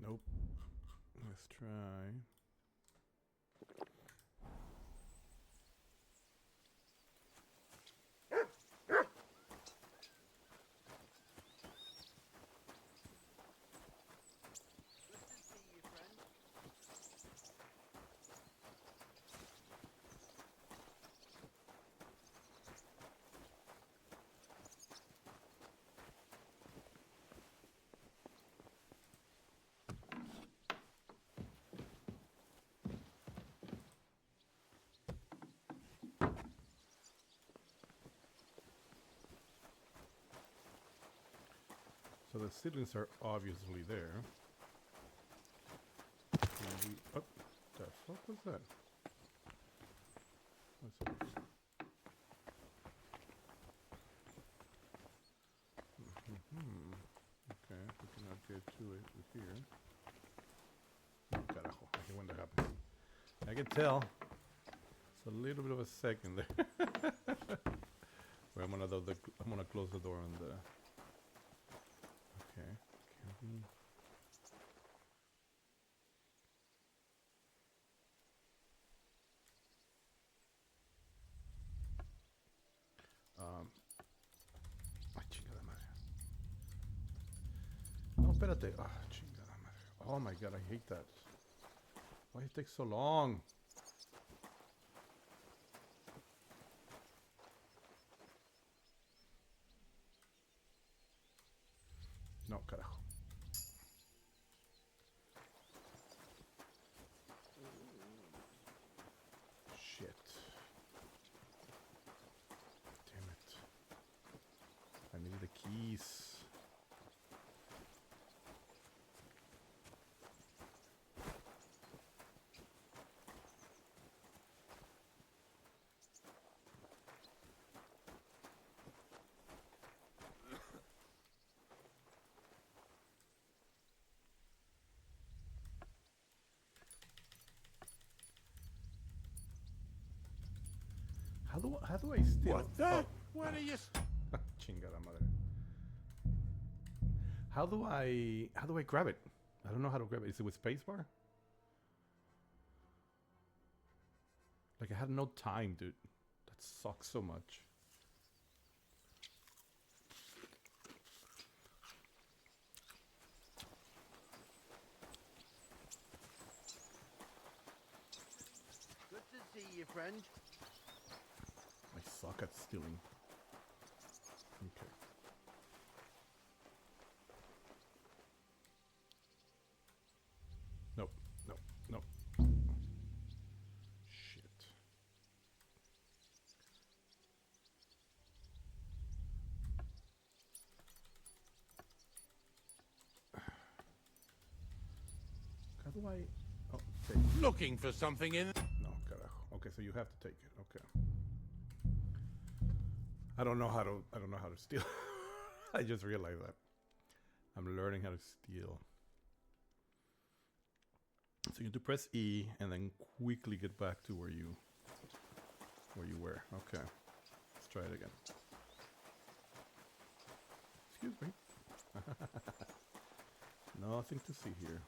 Nope. Let's try. So the seedlings are obviously there. And we, oh, the fuck was that? What's up? Okay, we cannot get to it with here. Oh, carajo, I hate when that happens. I can tell. It's a little bit of a second there. Where I'm gonna close the door on the. Okay, can we? Ay, chingada madre. No, espérate. Ah, chingada madre. Oh my god, I hate that. Why it takes so long? No, carajo. Shit. Damn it. I need the keys. How do I steal? What the? Oh. What are you... Chingada madre. How do I grab it? I don't know how to grab it. Is it with spacebar? Like I had no time, dude. That sucks so much. Good to see you, friend. I suck at stealing. Okay. Nope, nope, nope. Shit. How do I... Oh, take it. Looking for something in... No, carajo. Okay, so you have to take it. Okay. I don't know how to steal. I just realized that. I'm learning how to steal. So you have to press E and then quickly get back to where you were. Okay. Let's try it again. Excuse me. Nothing to see here.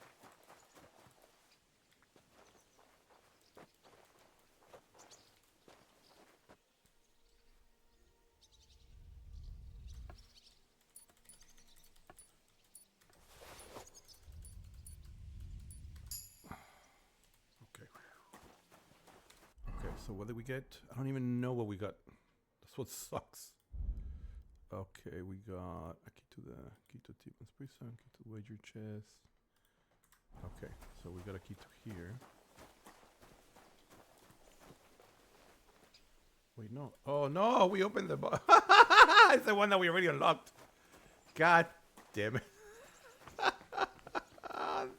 So what did we get? I don't even know what we got. That's what sucks. Okay, we got a key to Tipman's prison, key to wager chest. Okay, so we got a key to here. Wait, no. Oh no, we opened the box. It's the one that we already unlocked. God damn it.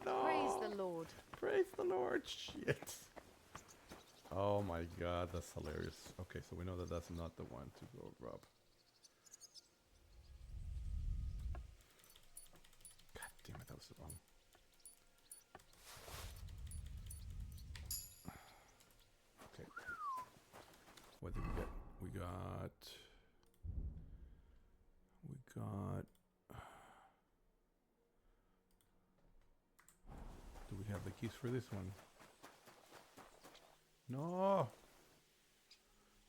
No. Praise the Lord. Praise the Lord. Shit. Oh my god, that's hilarious. Okay, so we know that that's not the one to go rob. God damn it, that was wrong. Okay. What did we get? We got... Do we have the keys for this one? No!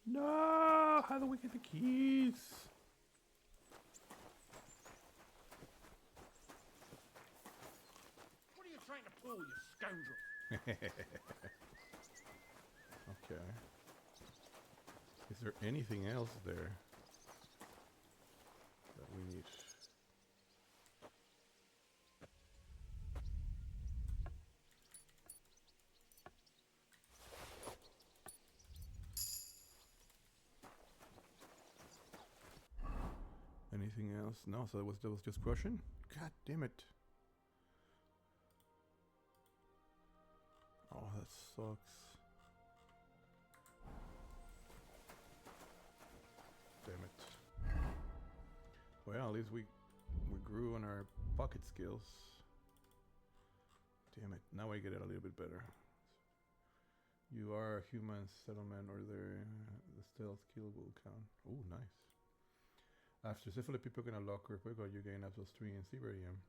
No! How do we get the keys? What are you trying to pull, you scoundrel? Okay. Is there anything else there that we need? Anything else? No, so that was just crushing? God damn it. Oh, that sucks. Damn it. Well, at least we grew on our pocket skills. Damn it. Now I get it a little bit better. You are a human settlement or the stealth skill will count. Oh, nice. After several people can unlock or pick out, you gain up to 3 and see where I am.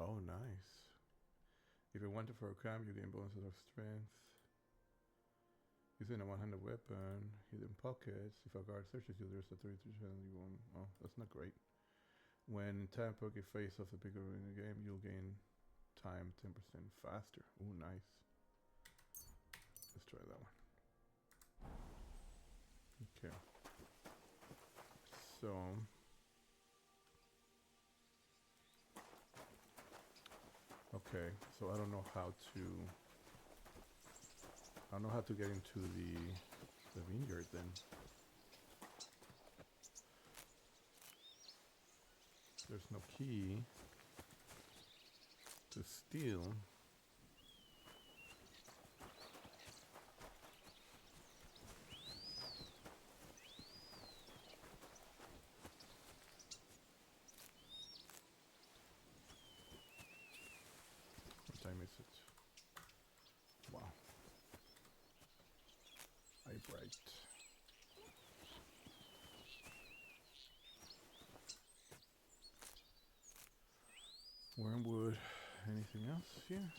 Oh, nice. If you want it for a crime, you gain bonuses of strength. Using a one-handed weapon, hidden pockets. If a guard searches you, there's a 33% you won't. Oh, that's not great. When time poke face off the bigger in the game, you'll gain time 10% faster. Oh, nice. Let's try that one. Okay. So okay, so I don't know how to get into the vineyard then. There's no key to steal. What time is it? Wow. I bright. Wormwood. Anything else here?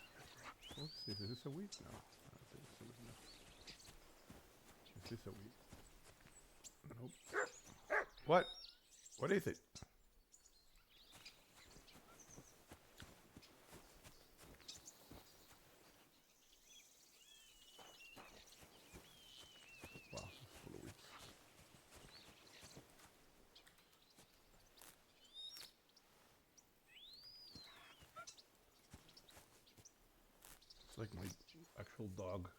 Let's see. Is this a wheat? No. I don't think it's a wheat. No. Is this a wheat? Nope. What? What is it? Wow, it's full of wheat. It's like my actual dog.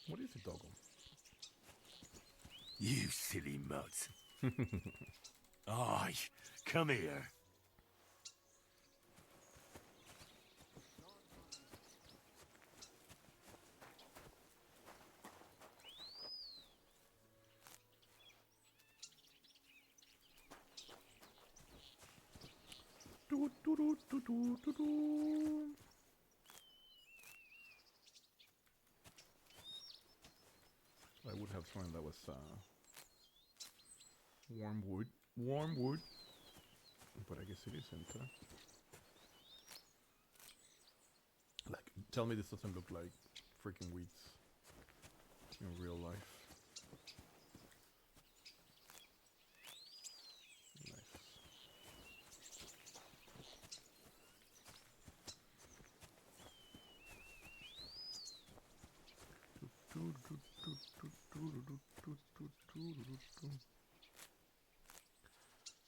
What is it, doggo? You silly mutt. Aye, come here. Do, do, do, do, do, do, do. I would have sworn that was wormwood. Wormwood. But I guess it isn't. Like, tell me this doesn't look like freaking weeds in real life. Nice.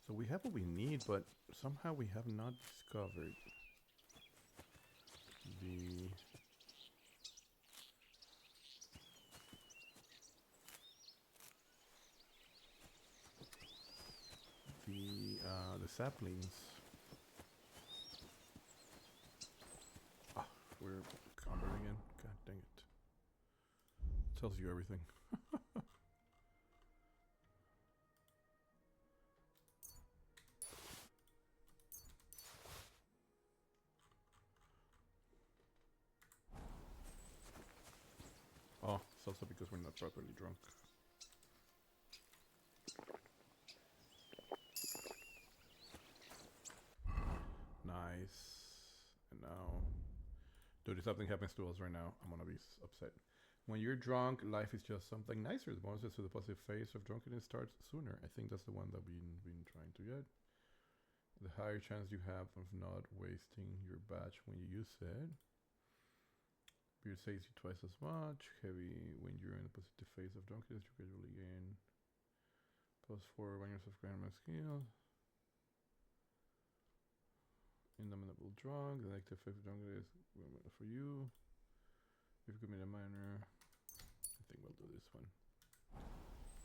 So we have what we need, but somehow we have not discovered the saplings. Ah, we're combat again. God dang it. Tells you everything. Oh, it's also because we're not properly drunk. Nice. And now, dude, if something happens to us right now, I'm gonna be upset. When you're drunk, life is just something nicer. The bonuses to the positive phase of drunkenness starts sooner. I think that's the one that we've been trying to get. the higher chance you have of not wasting your batch when you use it. Beer saves you twice as much. Heavy when you're in the positive phase of drunkenness, you gradually gain +4 when you're subscribing skill. Indomitable drunk. The negative effect of drunkenness for you. If you commit a minor, I think we'll do this one.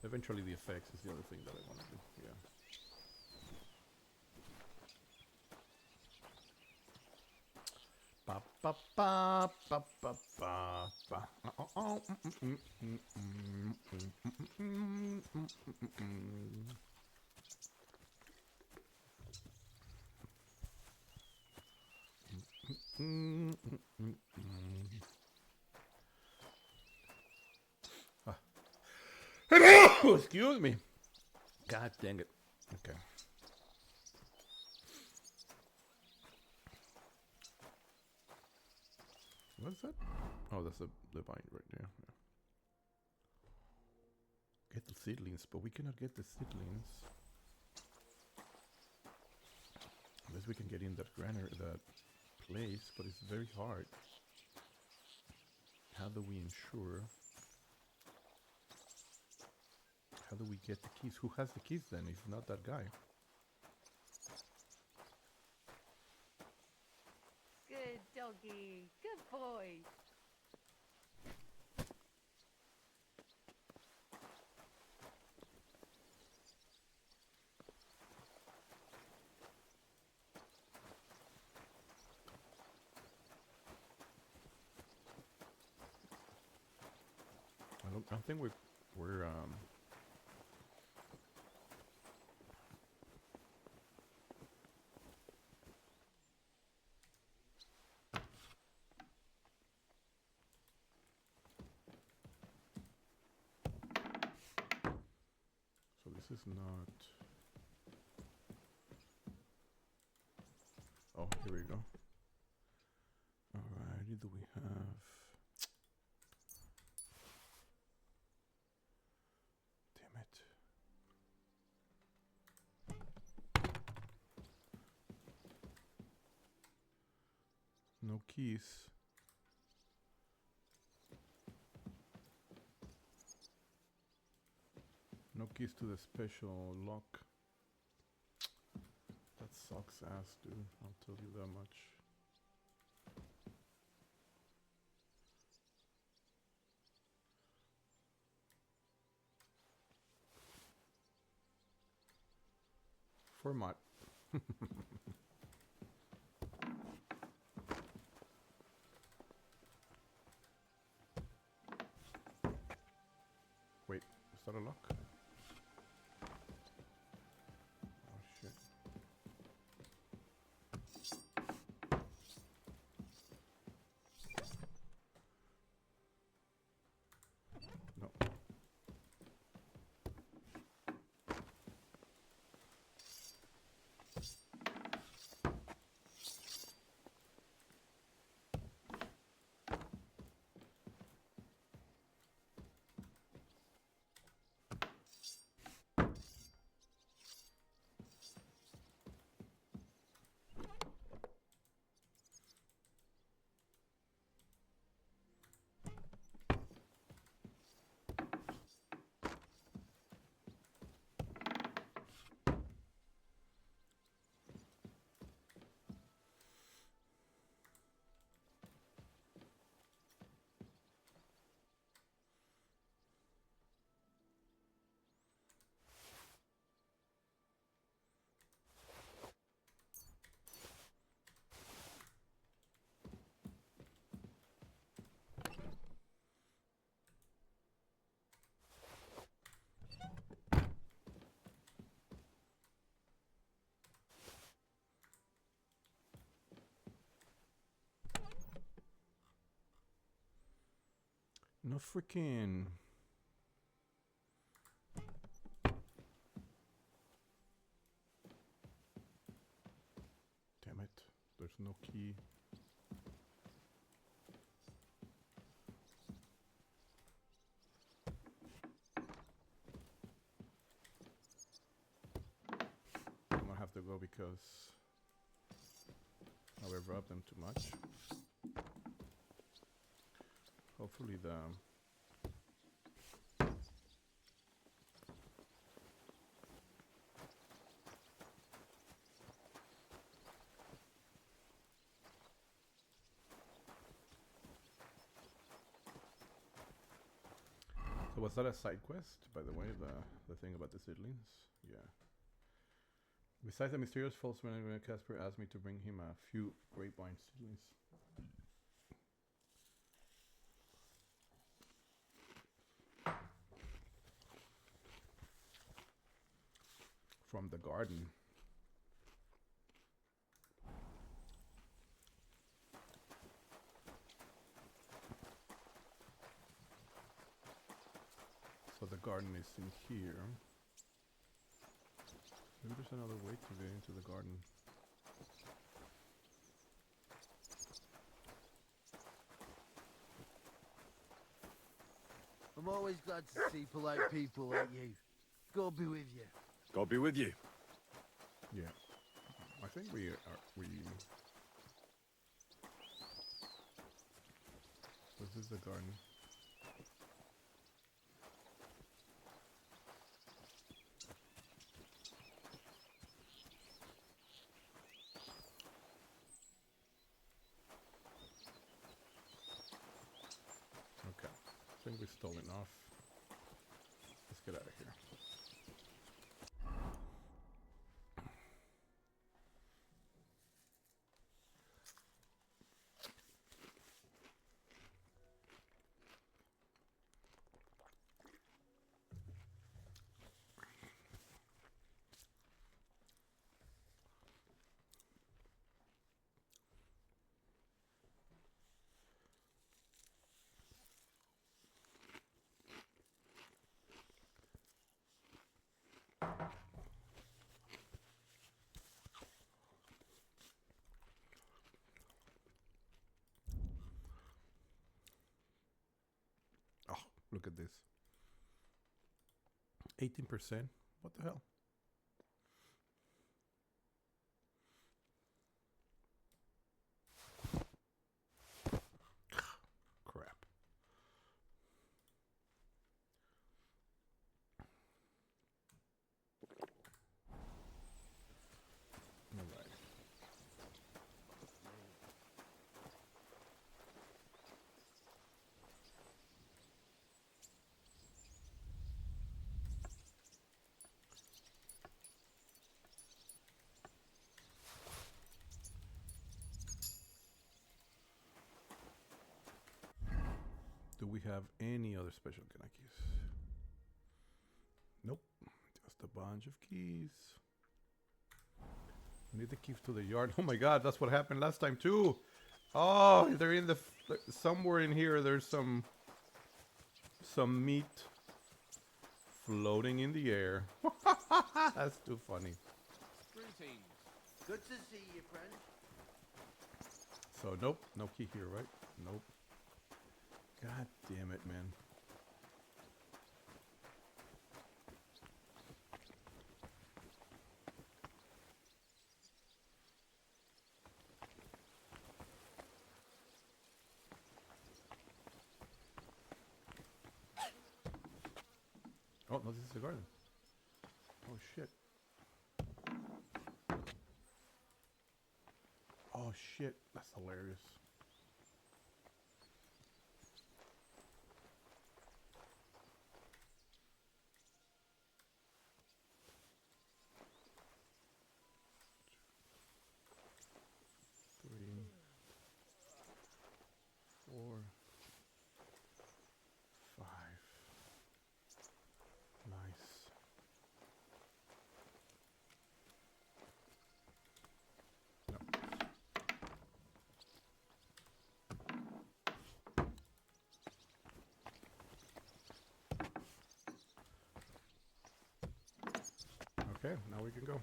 Eventually, the effects is the other thing that I want to do. Yeah. Ba ba ba ba ba ba ba. Excuse me. God dang it. Okay. What is that? Oh, that's the vine right there. Yeah. Get the seedlings, but we cannot get the seedlings unless we can get in that granary, that place, but it's very hard. How do we ensure? How do we get the keys? Who has the keys then? If not that guy. Good doggy. Good boy. I think we're so this is not. Oh, here we go. Alrighty, do we have? Damn it. No keys. No keys to the special lock. That sucks ass, dude. I'll tell you that much. Format. Wait, is that a lock? Oh shit. No. No freaking. Damn it. There's no key. I'm gonna have to go because because I've rubbed them too much. Hopefully the So was that a side quest, by the way, the thing about the seedlings? Yeah. Besides the mysterious false man, Casper asked me to bring him a few grapevine seedlings. From the garden. So the garden is in here. Maybe there's another way to get into the garden. I'm always glad to see polite people like you. God be with you. God be with you. Yeah. I think we this is the garden. Okay. I think we stole enough. Let's get out of here. Look at this. 18%? What the hell? Crap. All right. Do we have any other special kind of keys? Nope. Just a bunch of keys. We need the keys to the yard. Oh my god, that's what happened last time too. Oh, they're in the somewhere in here. There's some meat floating in the air. That's too funny. Greetings. Good to see you, friend. So nope, no key here, right? Nope. God damn it, man. Oh, no, this is the garden. Oh, shit. Oh, shit. That's hilarious. Three, 4, 5. Nice. No. Okay, now we can go.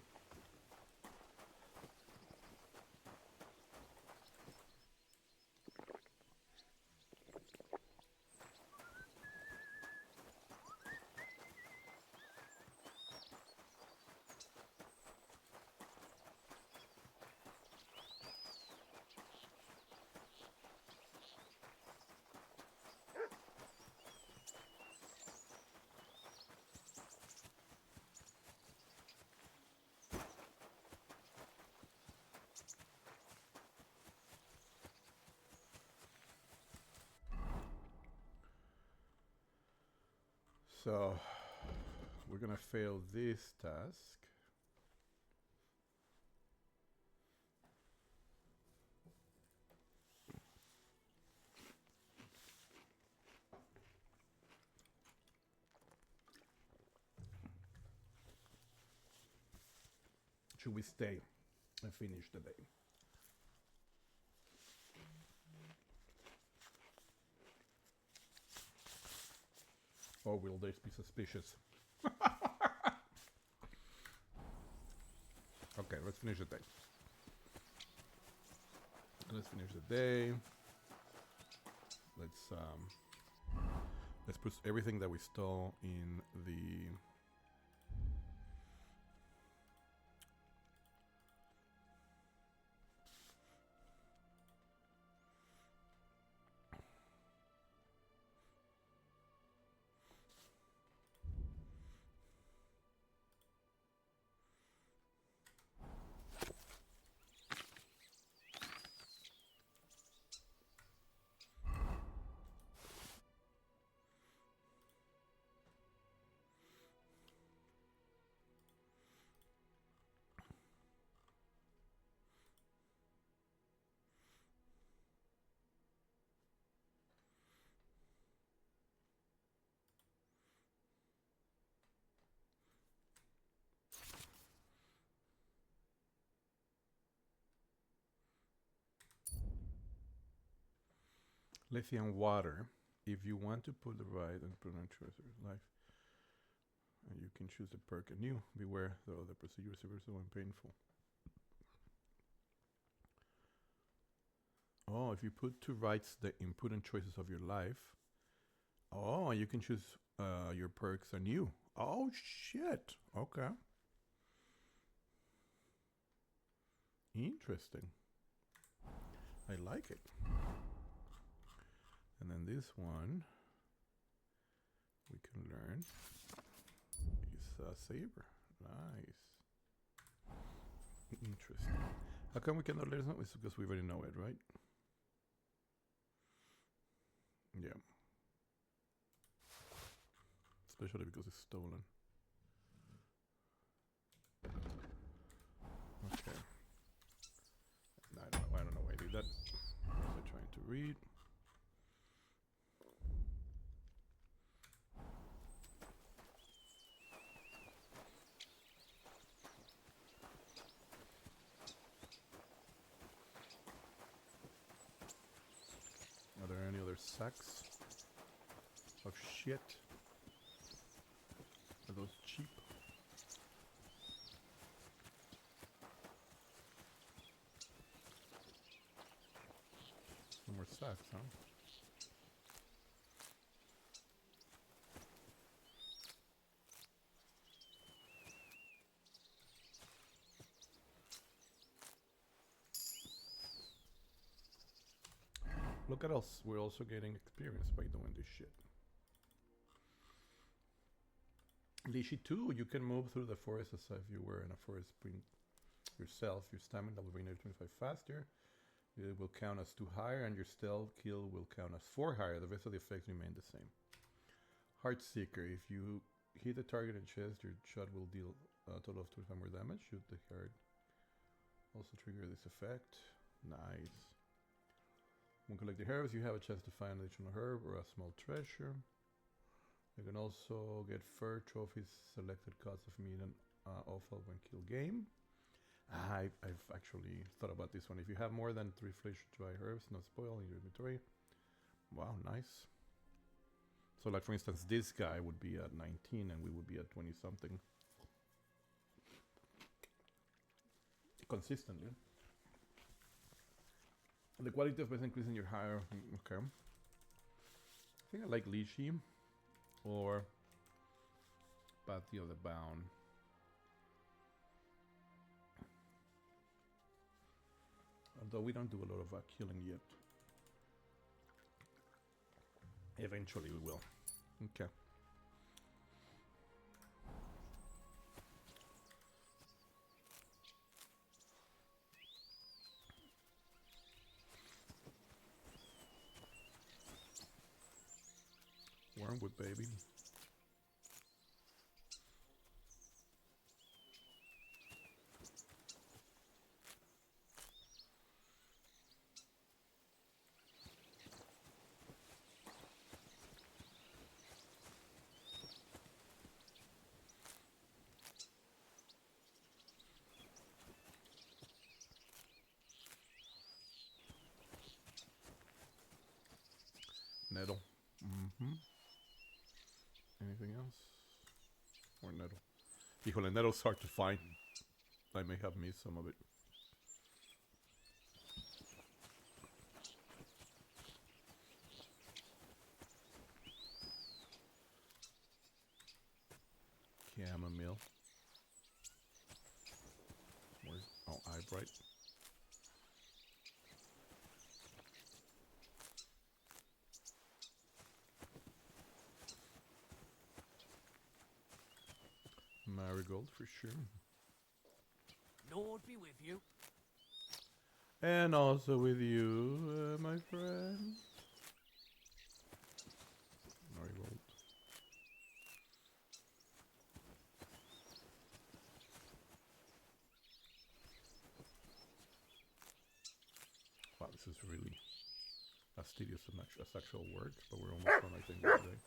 So we're gonna fail this task. Should we stay and finish the day? Or will this be suspicious? Okay, let's finish the day. Let's put everything that we stole in the lithium water. If you want to put the right and put on choice of your life, and you can choose the perk anew. Beware, though, the procedure is irreversible and painful. Oh, if you put to rights the input and choices of your life. Oh, you can choose your perks anew. Oh, shit. Okay. Interesting. I like it. And then this one we can learn is saber. Nice. Interesting. How come we cannot let us know? It's because we already know it, right? Yeah. Especially because it's stolen. Okay. I don't know why I did that. I'm trying to read. Are there any other sacks of shit? Are those cheap? No more sacks, huh? Look at us, we're also getting experience by doing this shit. Lishi 2, you can move through the forest as if you were in a forest sprint yourself. Your stamina will be nearly 25 faster. It will count as 2 higher, and your stealth kill will count as 4 higher. The rest of the effects remain the same. Heartseeker, if you hit the target in chest, your shot will deal a total of 25 more damage. Shoot the heart. Also trigger this effect. Nice. When collecting herbs, you have a chance to find an additional herb or a small treasure. You can also get fur trophies, selected cost of meat and offal when kill game. I've actually thought about this one. If you have more than 3 fresh dry herbs, not spoil in your inventory. Wow, nice. So like for instance, this guy would be at 19 and we would be at 20 something. Consistently. The quality of base increasing your higher. Okay. I think I like Lishi or Patio the Bound. Although we don't do a lot of killing yet. Eventually we will. Okay. Wormwood, baby. Anything else? Or nettle? Híjole, nettle's hard to find. I may have missed some of it. Chamomile. Where's... Oh, eyebright. Marigold for sure. Lord be with you. And also with you, my friend. Marigold. Wow, this is really as tedious as actual work, but we're almost done, I think, today.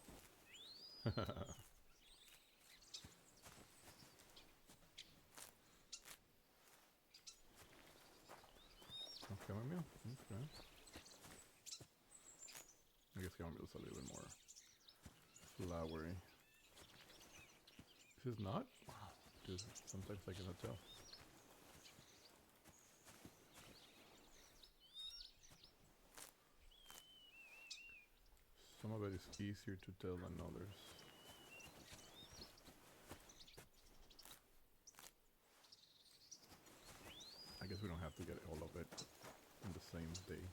Chamomile? Okay. I guess chamomile is a little bit more flowery. This is not? Wow. Dude, sometimes I cannot tell. Some of it is easier to tell than others. I guess we don't have to get all of it on the same day.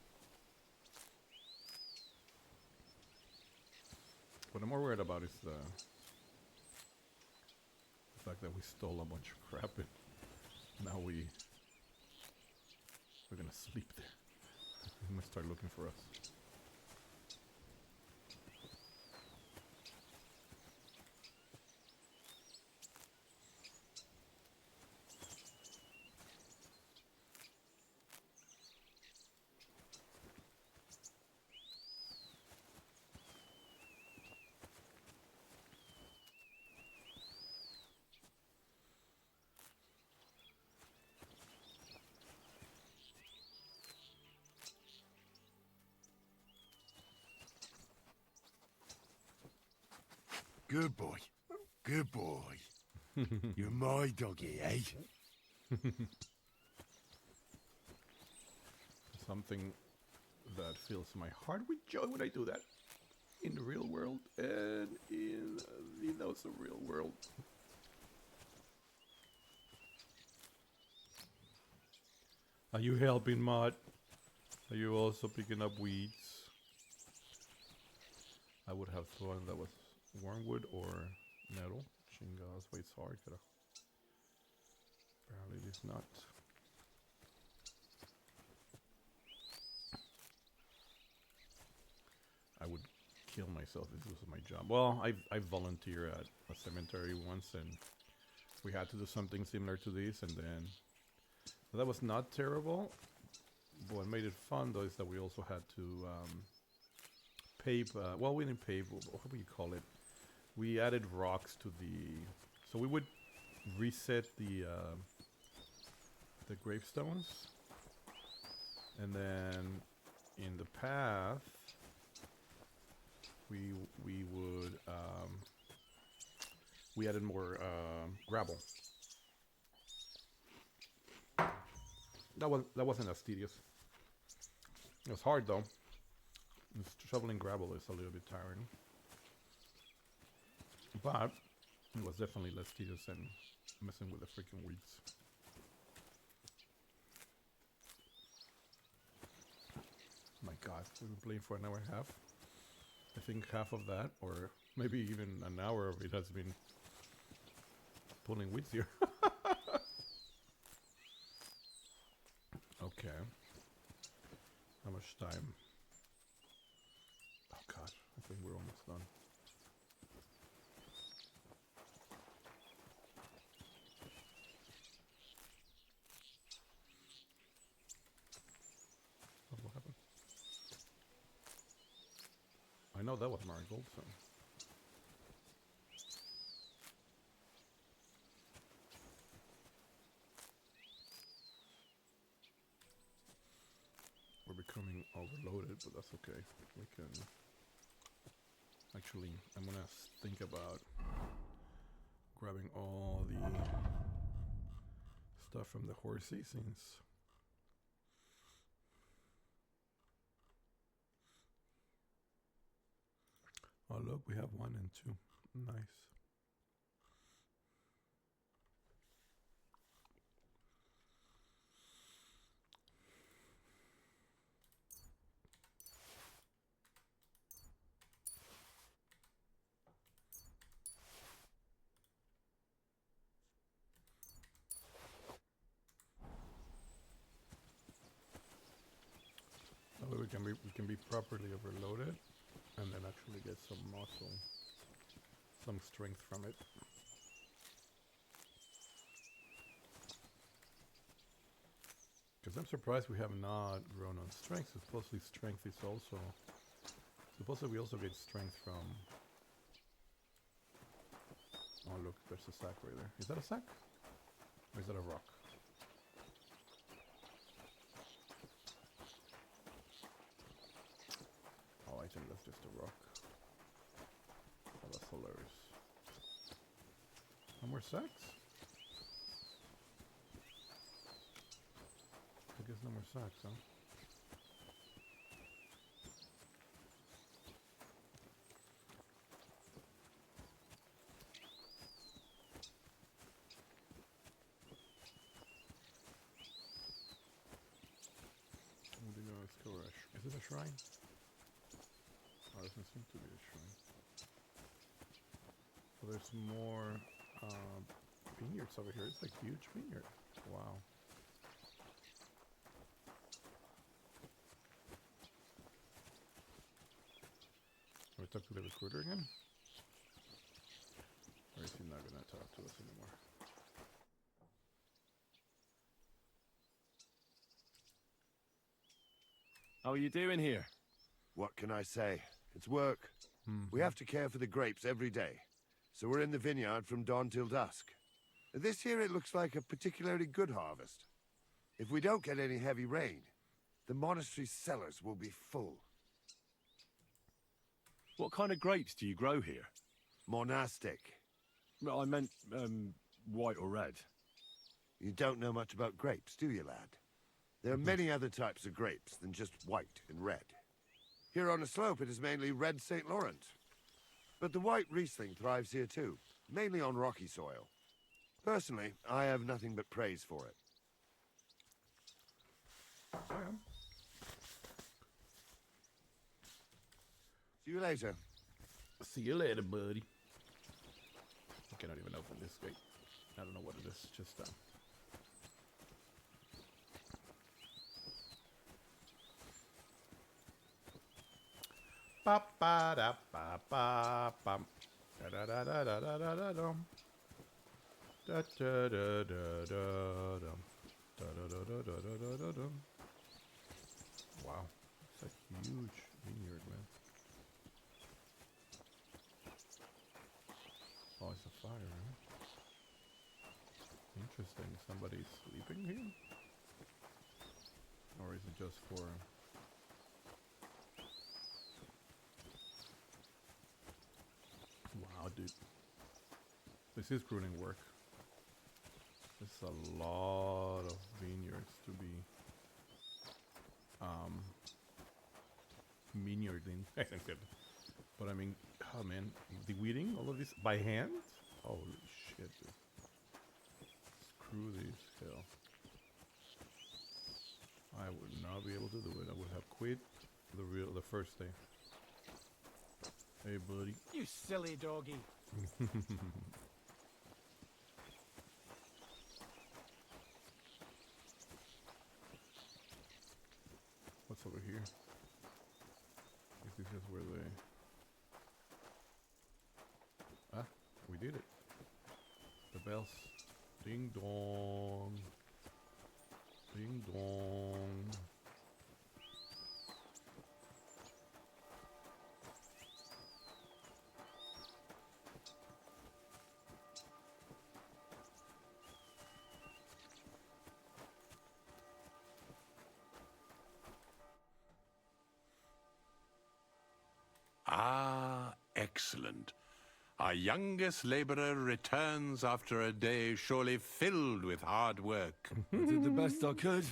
What I'm more worried about is the fact that we stole a bunch of crap and now we're gonna sleep there. They might start looking for us. Good boy. Good boy. You're my doggy, eh? Something that fills my heart with joy when I do that. In the real world and in the not so real world. Are you helping, Mod? Are you also picking up weeds? I would have thought that was wormwood or nettle. Chingas, wait, it's hard. Apparently it is not. I would kill myself if this was my job. Well, I volunteered at a cemetery once and we had to do something similar to this, and then that was not terrible. What made it fun though is that we also had to pave, well, we didn't pave, what do you call it? We added rocks to the, so we would reset the gravestones, and then in the path we would we added more gravel. That wasn't as tedious. It was hard though. Shoveling gravel is a little bit tiring, but it was definitely less tedious than messing with the freaking weeds. My God, we've been playing for an hour and a half. I think half of that, or maybe even an hour of it, has been pulling weeds here. Okay. How much time? Oh God, I think we're almost done. Oh, what happened? I know that was marigold, so. We're becoming overloaded, but that's okay. We can Actually, I'm gonna think about grabbing all the stuff from the horsey since oh look, we have 1 and 2. Nice. That way we can be properly overloaded and then actually get some muscle, some strength from it. Because I'm surprised we have not grown on strength. Supposedly strength is also... Supposedly we also get strength from... Oh look, there's a sack right there. Is that a sack? Or is that a rock? Oh, I think that's just a rock. Oh, that's hilarious. No more sacks? I guess no more sacks, huh? Is it a shrine? Oh, it doesn't seem to be a shrine. So there's more vineyards over here. It's like huge vineyard. Wow. Can we talk to the recruiter again? Or is he not gonna talk to us anymore? How are you doing here? What can I say? It's work. We have to care for the grapes every day. So we're in the vineyard from dawn till dusk. This year it looks like a particularly good harvest. If we don't get any heavy rain, the monastery's cellars will be full. What kind of grapes do you grow here? Monastic. Well, I meant, white or red. You don't know much about grapes, do you, lad? There are many other types of grapes than just white and red. Here on the slope it is mainly red St. Laurent. But the white Riesling thrives here too, mainly on rocky soil. Personally, I have nothing but praise for it. See you later. See you later, buddy. I cannot even open this gate. I don't know what it is. Just ba ba da ba ba bum. Da da da da da da da da dum. Da da da da da dum. Da da da da da da da da dum. Wow, it's a huge vineyard, man. Oh, it's a fire, huh? Interesting. Somebody's sleeping here? Or is it just for... Wow, dude. This is pruning work. It's a lot of vineyards to be... vineyarding. But I mean, oh man, the weeding, all of this by hand? Holy shit, dude. Screw this hell. I would not be able to do it. I would have quit the first day. Hey, buddy. You silly doggy. What's over here? This is where they... Ah, we did it. The bells. Ding dong. Ding dong. Ah, Excellent. Our youngest laborer returns after a day surely filled with hard work. I did the best I could.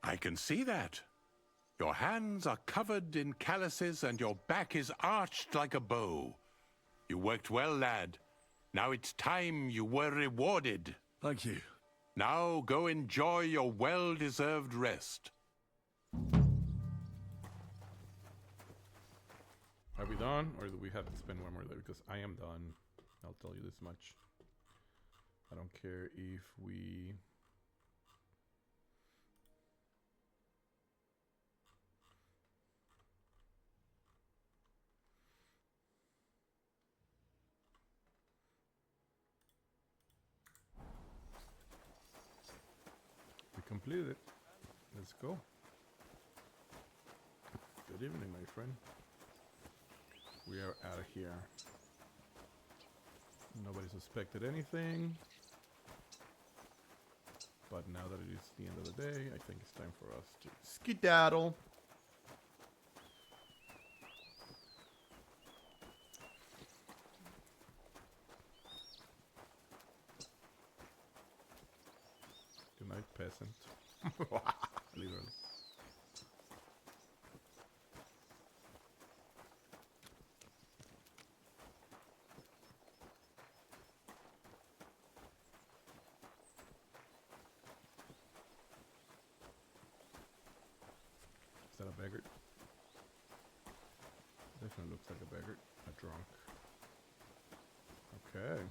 I can see that. Your hands are covered in calluses and your back is arched like a bow. You worked well, lad. Now it's time you were rewarded. Thank you. Now go enjoy your well-deserved rest. Are we done, or do we have to spend one more day? Because I am done. I'll tell you this much. I don't care if we... We completed it. Let's go. Good evening, my friend. We are out of here. Nobody suspected anything. But now that it is the end of the day, I think it's time for us to skedaddle. Good night, peasant. Literally. Is that a beggar? Definitely looks like a beggar. A drunk. Okay.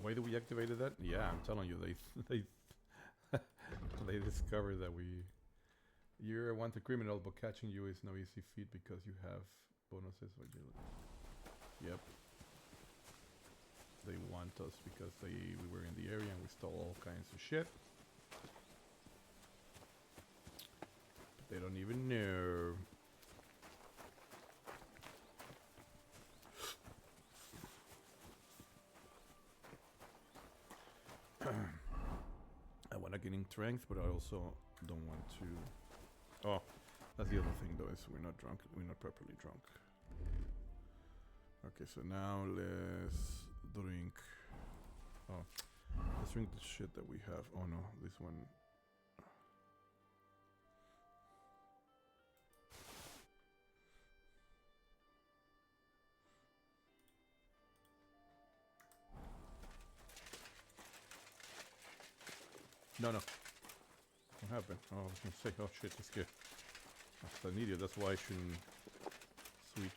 Why did we activated that? Yeah, I'm telling you, they they discovered that you're a wanted criminal, but catching you is no easy feat because you have bonuses for agility. Yep. They want us because we were in the area and we stole all kinds of shit. But they don't even know. I want to gain strength, but I also don't want to... Oh, that's the other thing though, is we're not drunk. We're not properly drunk. Okay, so now let's drink. Oh, let's drink the shit that we have. Oh no, this one. No. What happened? Oh, I was gonna say, oh shit, it's good. That's an idiot, that's why I shouldn't switch.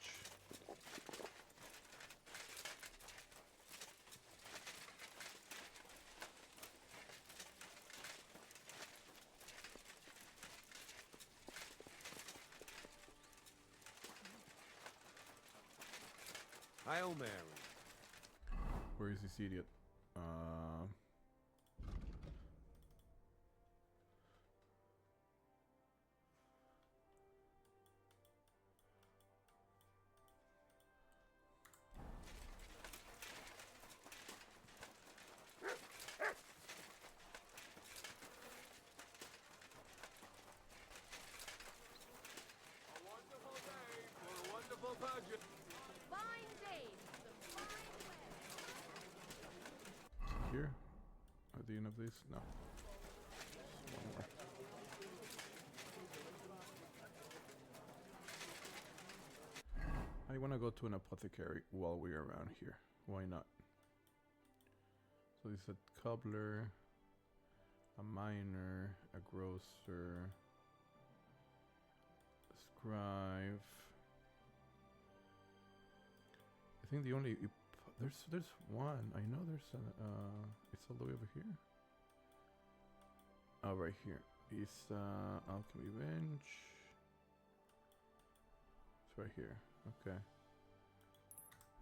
Hail Mary. Where is this idiot? Here? At the end of this? No. Just one more. I want to go to an apothecary while we're around here. Why not? So this is a cobbler, a miner, a grocer, a scribe. I think the only there's one. I know there's an it's all the way over here. Oh, right here. It's alchemy bench. It's right here. Okay.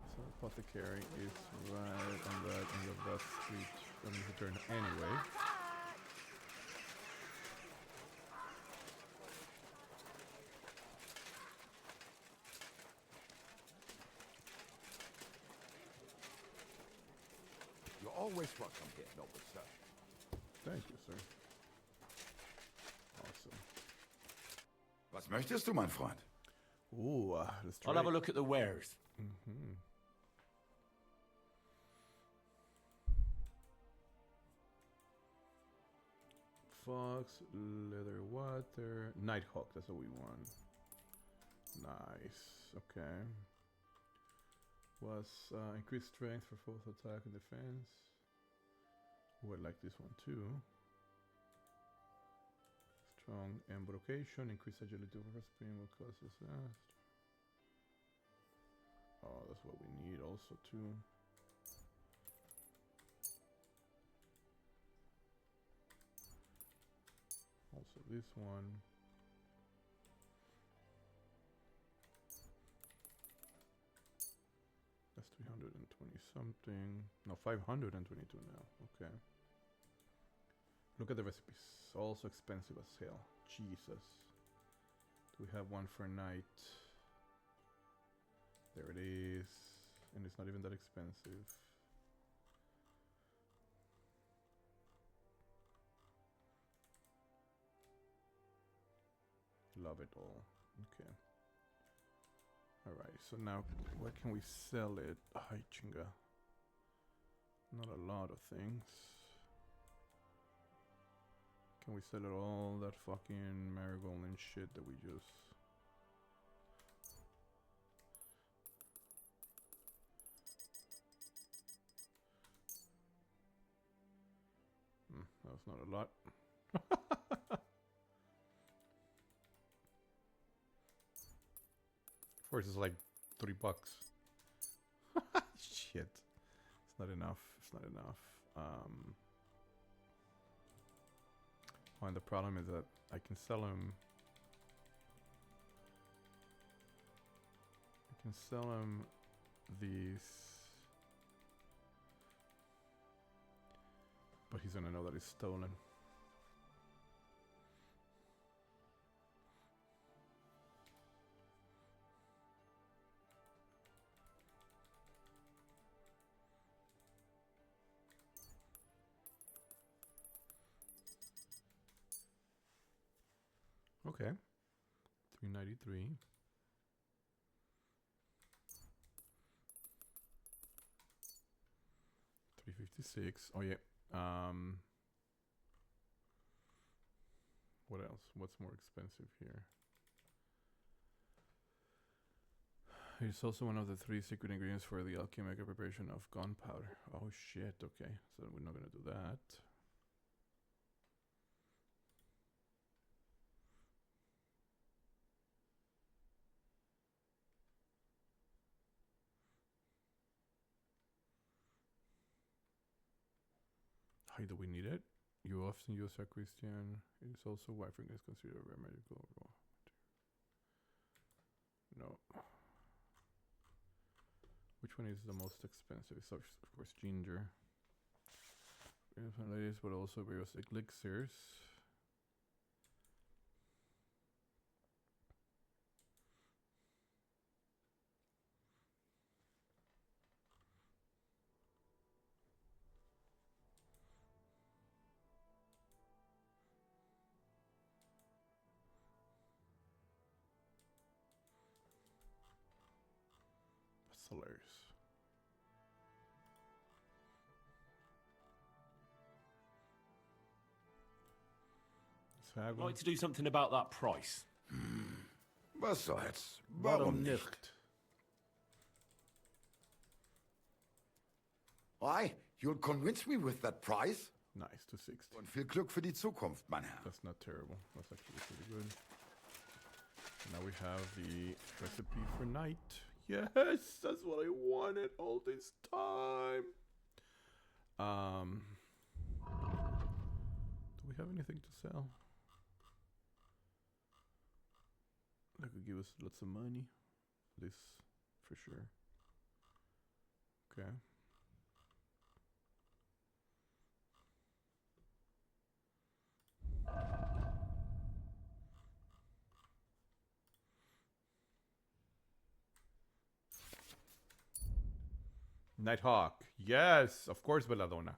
So apothecary is right on that end of that street. Let me return anyway. You're always welcome here, noble sir. Thank you, sir. Awesome. Was möchtest du, mein Freund? Ooh, let's try. I'll have a look at the wares. Mm-hmm. Fox, leather, water, Nighthawk. That's what we want. Nice. Okay. Was increased strength for both attack and defense. Oh, I like this one too. Strong embrocation, increased agility for spin will cause disaster. Oh, that's what we need also too. Also this one. That's 320 something. No, 522 now. Okay. Look at the recipes. Also expensive as hell. Jesus. Do we have one for night? There it is. And it's not even that expensive. Love it all. Okay. Alright, so now where can we sell it? Hi, Chinga. Not a lot of things. Can we sell it all? That fucking marigold and shit that we just... That's not a lot. First, it's like $3. Shit. It's not enough. It's not enough. And the problem is that I can sell him. I can sell him these. But he's gonna know that it's stolen. Okay. 393. $356. Oh yeah. What else? What's more expensive here? It's also one of the 3 secret ingredients for the alchemical preparation of gunpowder. Oh shit, okay. So we're not gonna do that. How do we need it? You often use a Christian. It is also why African is considered a medical raw. No. Which one is the most expensive? It's of course ginger. Ladies, but also various elixirs. That's hilarious. I'd like to do something about that price. Was soll's? Warum nicht? Why? You'll convince me with that price? Nice, 260. Und viel Glück für die Zukunft, mein Herr. That's not terrible. That's actually pretty good. Now we have the recipe for night. Yes, that's what I wanted all this time. Do we have anything to sell? That could give us lots of money. This, for sure. Okay. Nighthawk. Yes, of course, Belladonna.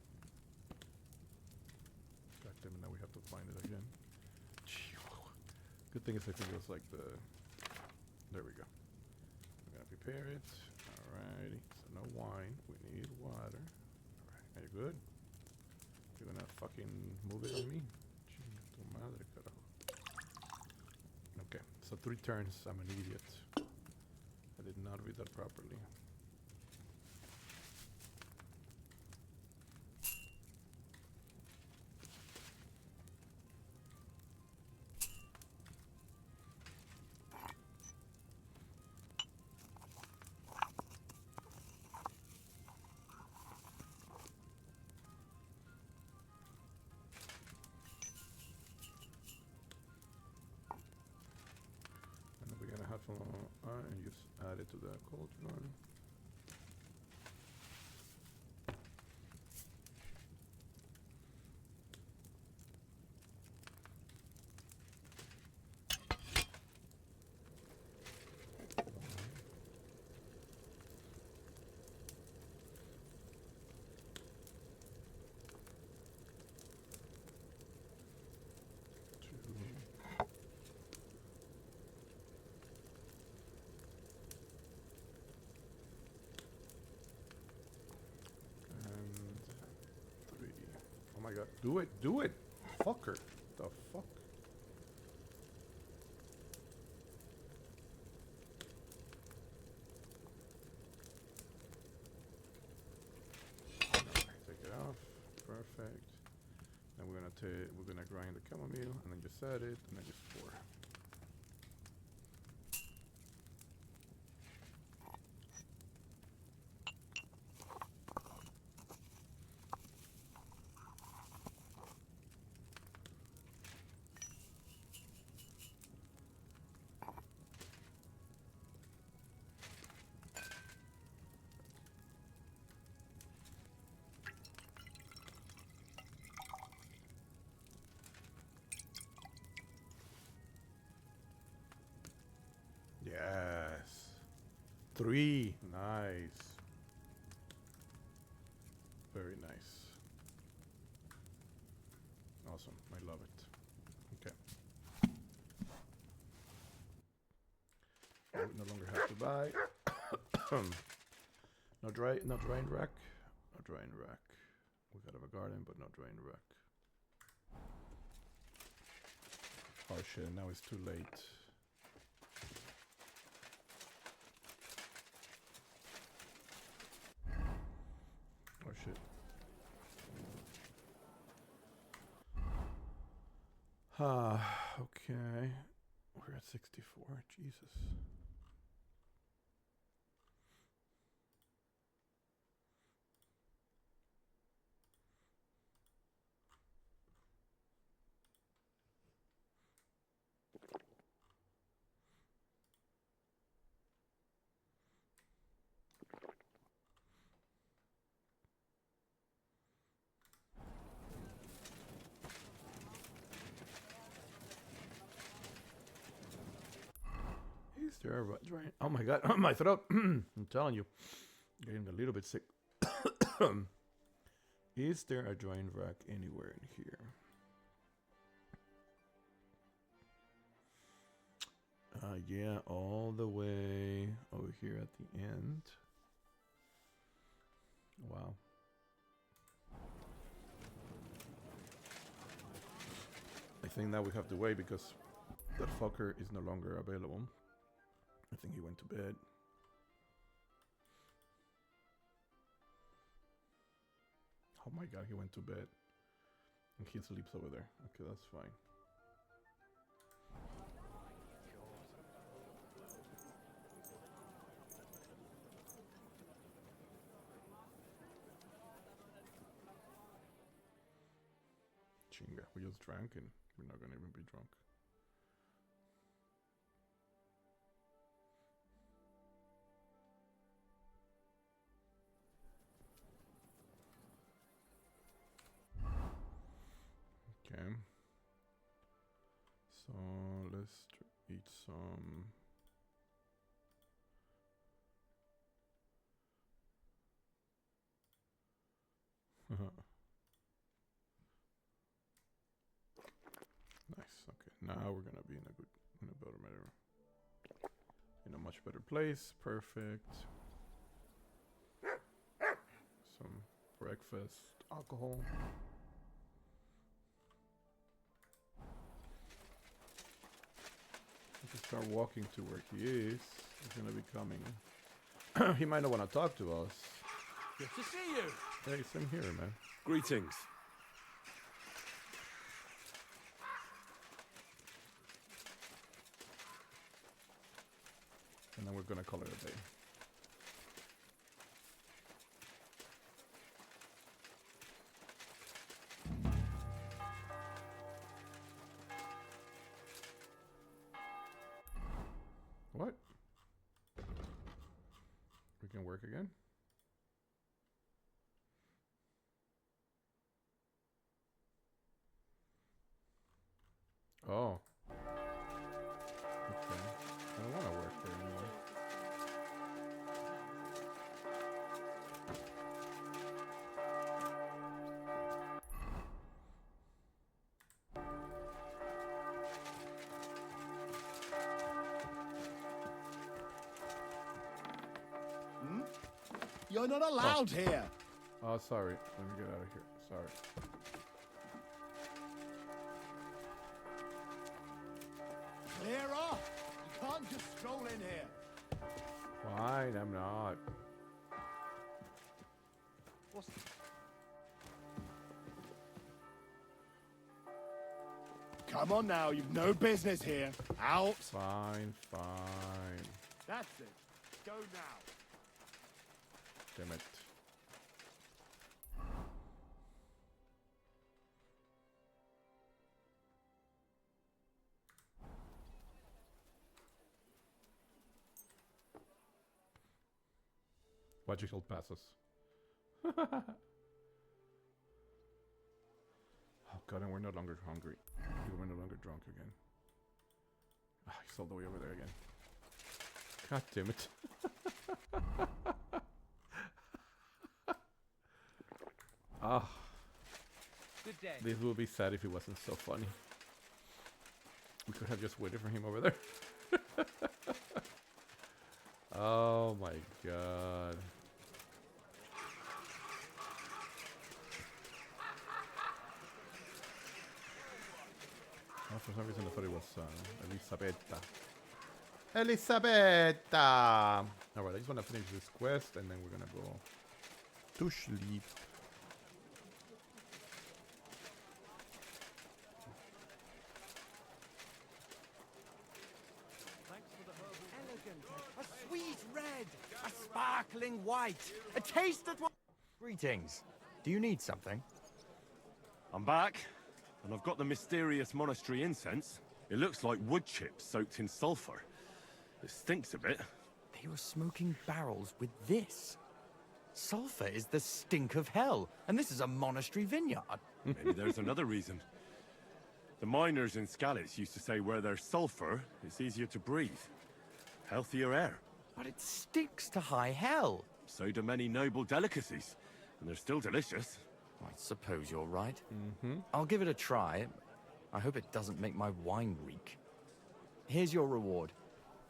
Good thing is if it goes like the... There we go. I'm gonna prepare it. Alrighty. So no wine. We need water. Alright, are you good? You're gonna fucking move it on me? Chinga tu madre, carajo. Okay, so 3 turns. I'm an idiot. I did not read that properly. And we're gonna have and just add it to the cauldron. Oh my god. Do it. Do it. Fucker. The fuck? Take it off. Perfect. Then we're gonna grind the chamomile and then just add it and then just pour. Yes. 3. Nice. Very nice. Awesome. I love it. Okay. We no longer have to buy. No drain rack. No drain rack. We got have a garden, but no drain rack. Oh shit, now it's too late. Oh shit. Okay. We're at 64. Jesus. Is there a drain? Oh my god, my throat. I'm telling you, getting a little bit sick. Is there a drain rack anywhere in here? Yeah, all the way over here at the end. Wow. I think now we have to wait because that fucker is no longer available. I think he went to bed. Oh my god, he went to bed. And he sleeps over there. Okay, that's fine. Chinga, we just drank and we're not gonna even be drunk. Okay. So let's eat some. Nice. Okay. Now we're gonna be in a much better place. Perfect. Some breakfast, alcohol. We can start walking to where he is. He's gonna be coming. He might not want to talk to us. Good to see you. Hey, same here, man. Greetings. And then we're gonna call it a day. What? We can work again? Oh. Okay. I don't want to work there anymore. You're not allowed here. Oh, sorry. Let me get out of here. Sorry. Clear off. You can't just stroll in here. Fine, I'm not. Come on now, you've no business here. Out. Fine, fine. That's it. Go now. Damn it. Watch it, he'll pass us. Oh god, and we're no longer hungry. We're no longer drunk again. Ah, he's all the way over there again. God damn it. Ah. Good day. This would be sad if it wasn't so funny. We could have just waited for him over there. Oh my god. Oh, for some reason I thought it was Elisabetta. Elisabetta! Alright, I just want to finish this quest and then we're gonna go to sleep. A sweet red, a sparkling white, a taste that will... Greetings. Do you need something? I'm back, and I've got the mysterious monastery incense. It looks like wood chips soaked in sulfur. It stinks a bit. They were smoking barrels with this. Sulfur is the stink of hell, and this is a monastery vineyard. Maybe there's another reason. The miners in Skalitz used to say where there's sulfur, it's easier to breathe. Healthier air. But it stinks to high hell. So do many noble delicacies, and they're still delicious. I suppose you're right. I'll give it a try. I hope it doesn't make my wine reek. Here's your reward.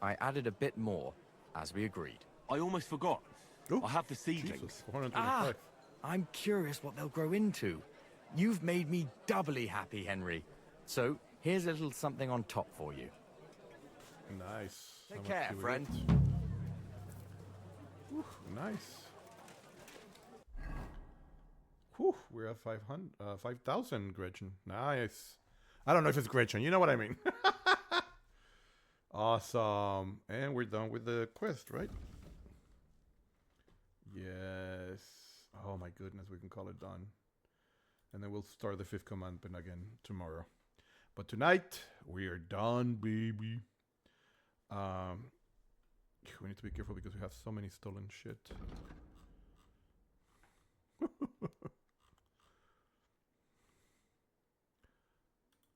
I added a bit more, as we agreed. I almost forgot. I have the seedlings. Ah, I'm curious what they'll grow into. You've made me doubly happy, Henry. So, here's a little something on top for you. Nice. Take care, friend. Whew, nice. Whew, we're at 5,000, Gretchen. Nice. I don't know if it's Gretchen. You know what I mean. Awesome. And we're done with the quest, right? Yes. Oh my goodness, we can call it done. And then we'll start the 5th commandment again tomorrow. But tonight, we are done, baby. We need to be careful because we have so many stolen shit.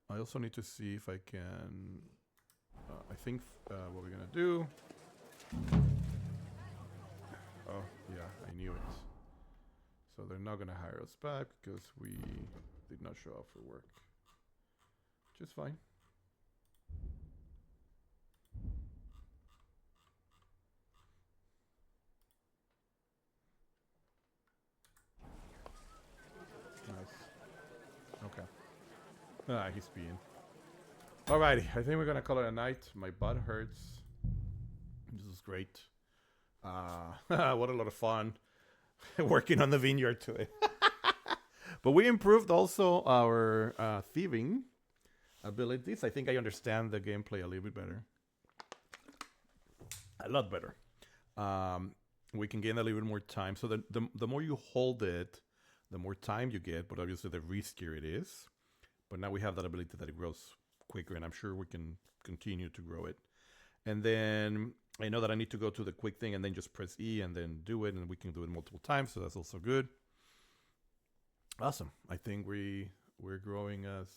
I also need to see if I can... I think what we're gonna do... Oh, yeah, I knew it. So they're not gonna hire us back because we did not show up for work. Which is fine. he's peeing. Alrighty, I think we're gonna call it a night. My butt hurts. This is great. What a lot of fun working on the vineyard today. But we improved also our thieving abilities. I think I understand the gameplay a little bit better. A lot better. We can gain a little bit more time. So the more you hold it, the more time you get, but obviously the riskier it is. But now we have that ability that it grows quicker, and I'm sure we can continue to grow it. And then I know that I need to go to the quick thing and then just press E and then do it, and we can do it multiple times, so that's also good. Awesome. I think we're growing as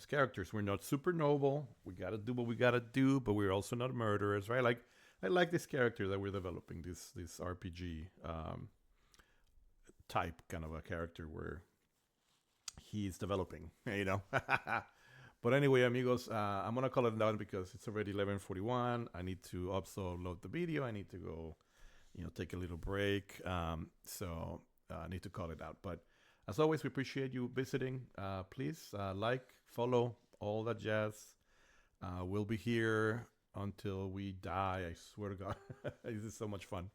characters. We're not super noble. We gotta do what we gotta do, but we're also not murderers, right? Like I like this character that we're developing, this RPG type kind of a character where he's developing, you know. But anyway, amigos, I'm gonna call it down because it's already 11:41. I need to also load the video. I need to go, take a little break. So I need to call it out. But as always, we appreciate you visiting. Please like, follow, all that jazz. We'll be here until we die. I swear to God, this is so much fun.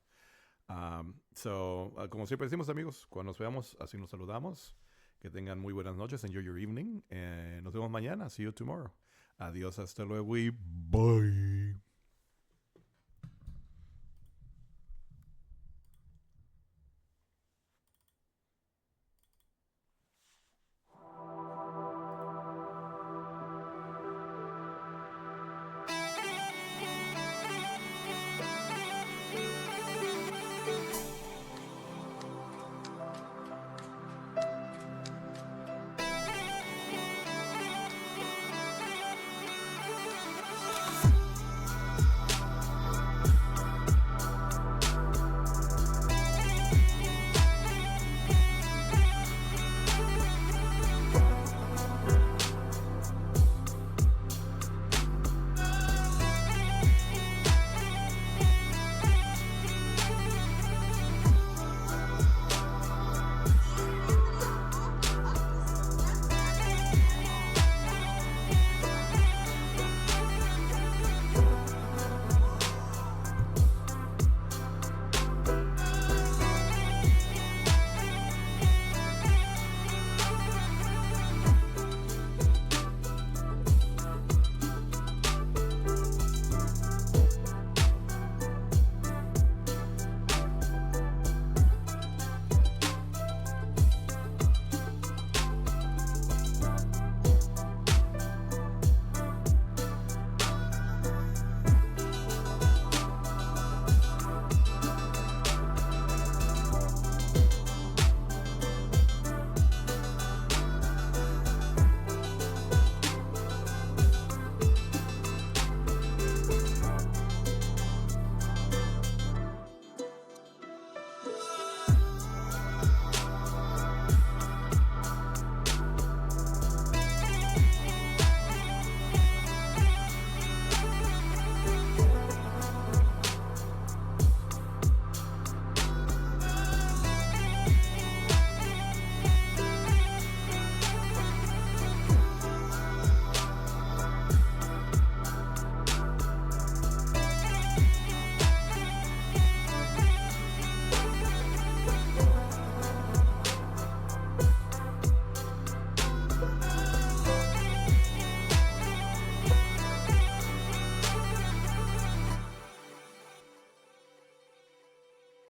So, como siempre decimos, amigos, cuando nos veamos, así nos saludamos. Que tengan muy buenas noches. Enjoy your evening. Nos vemos mañana. See you tomorrow. Adiós, hasta luego y bye.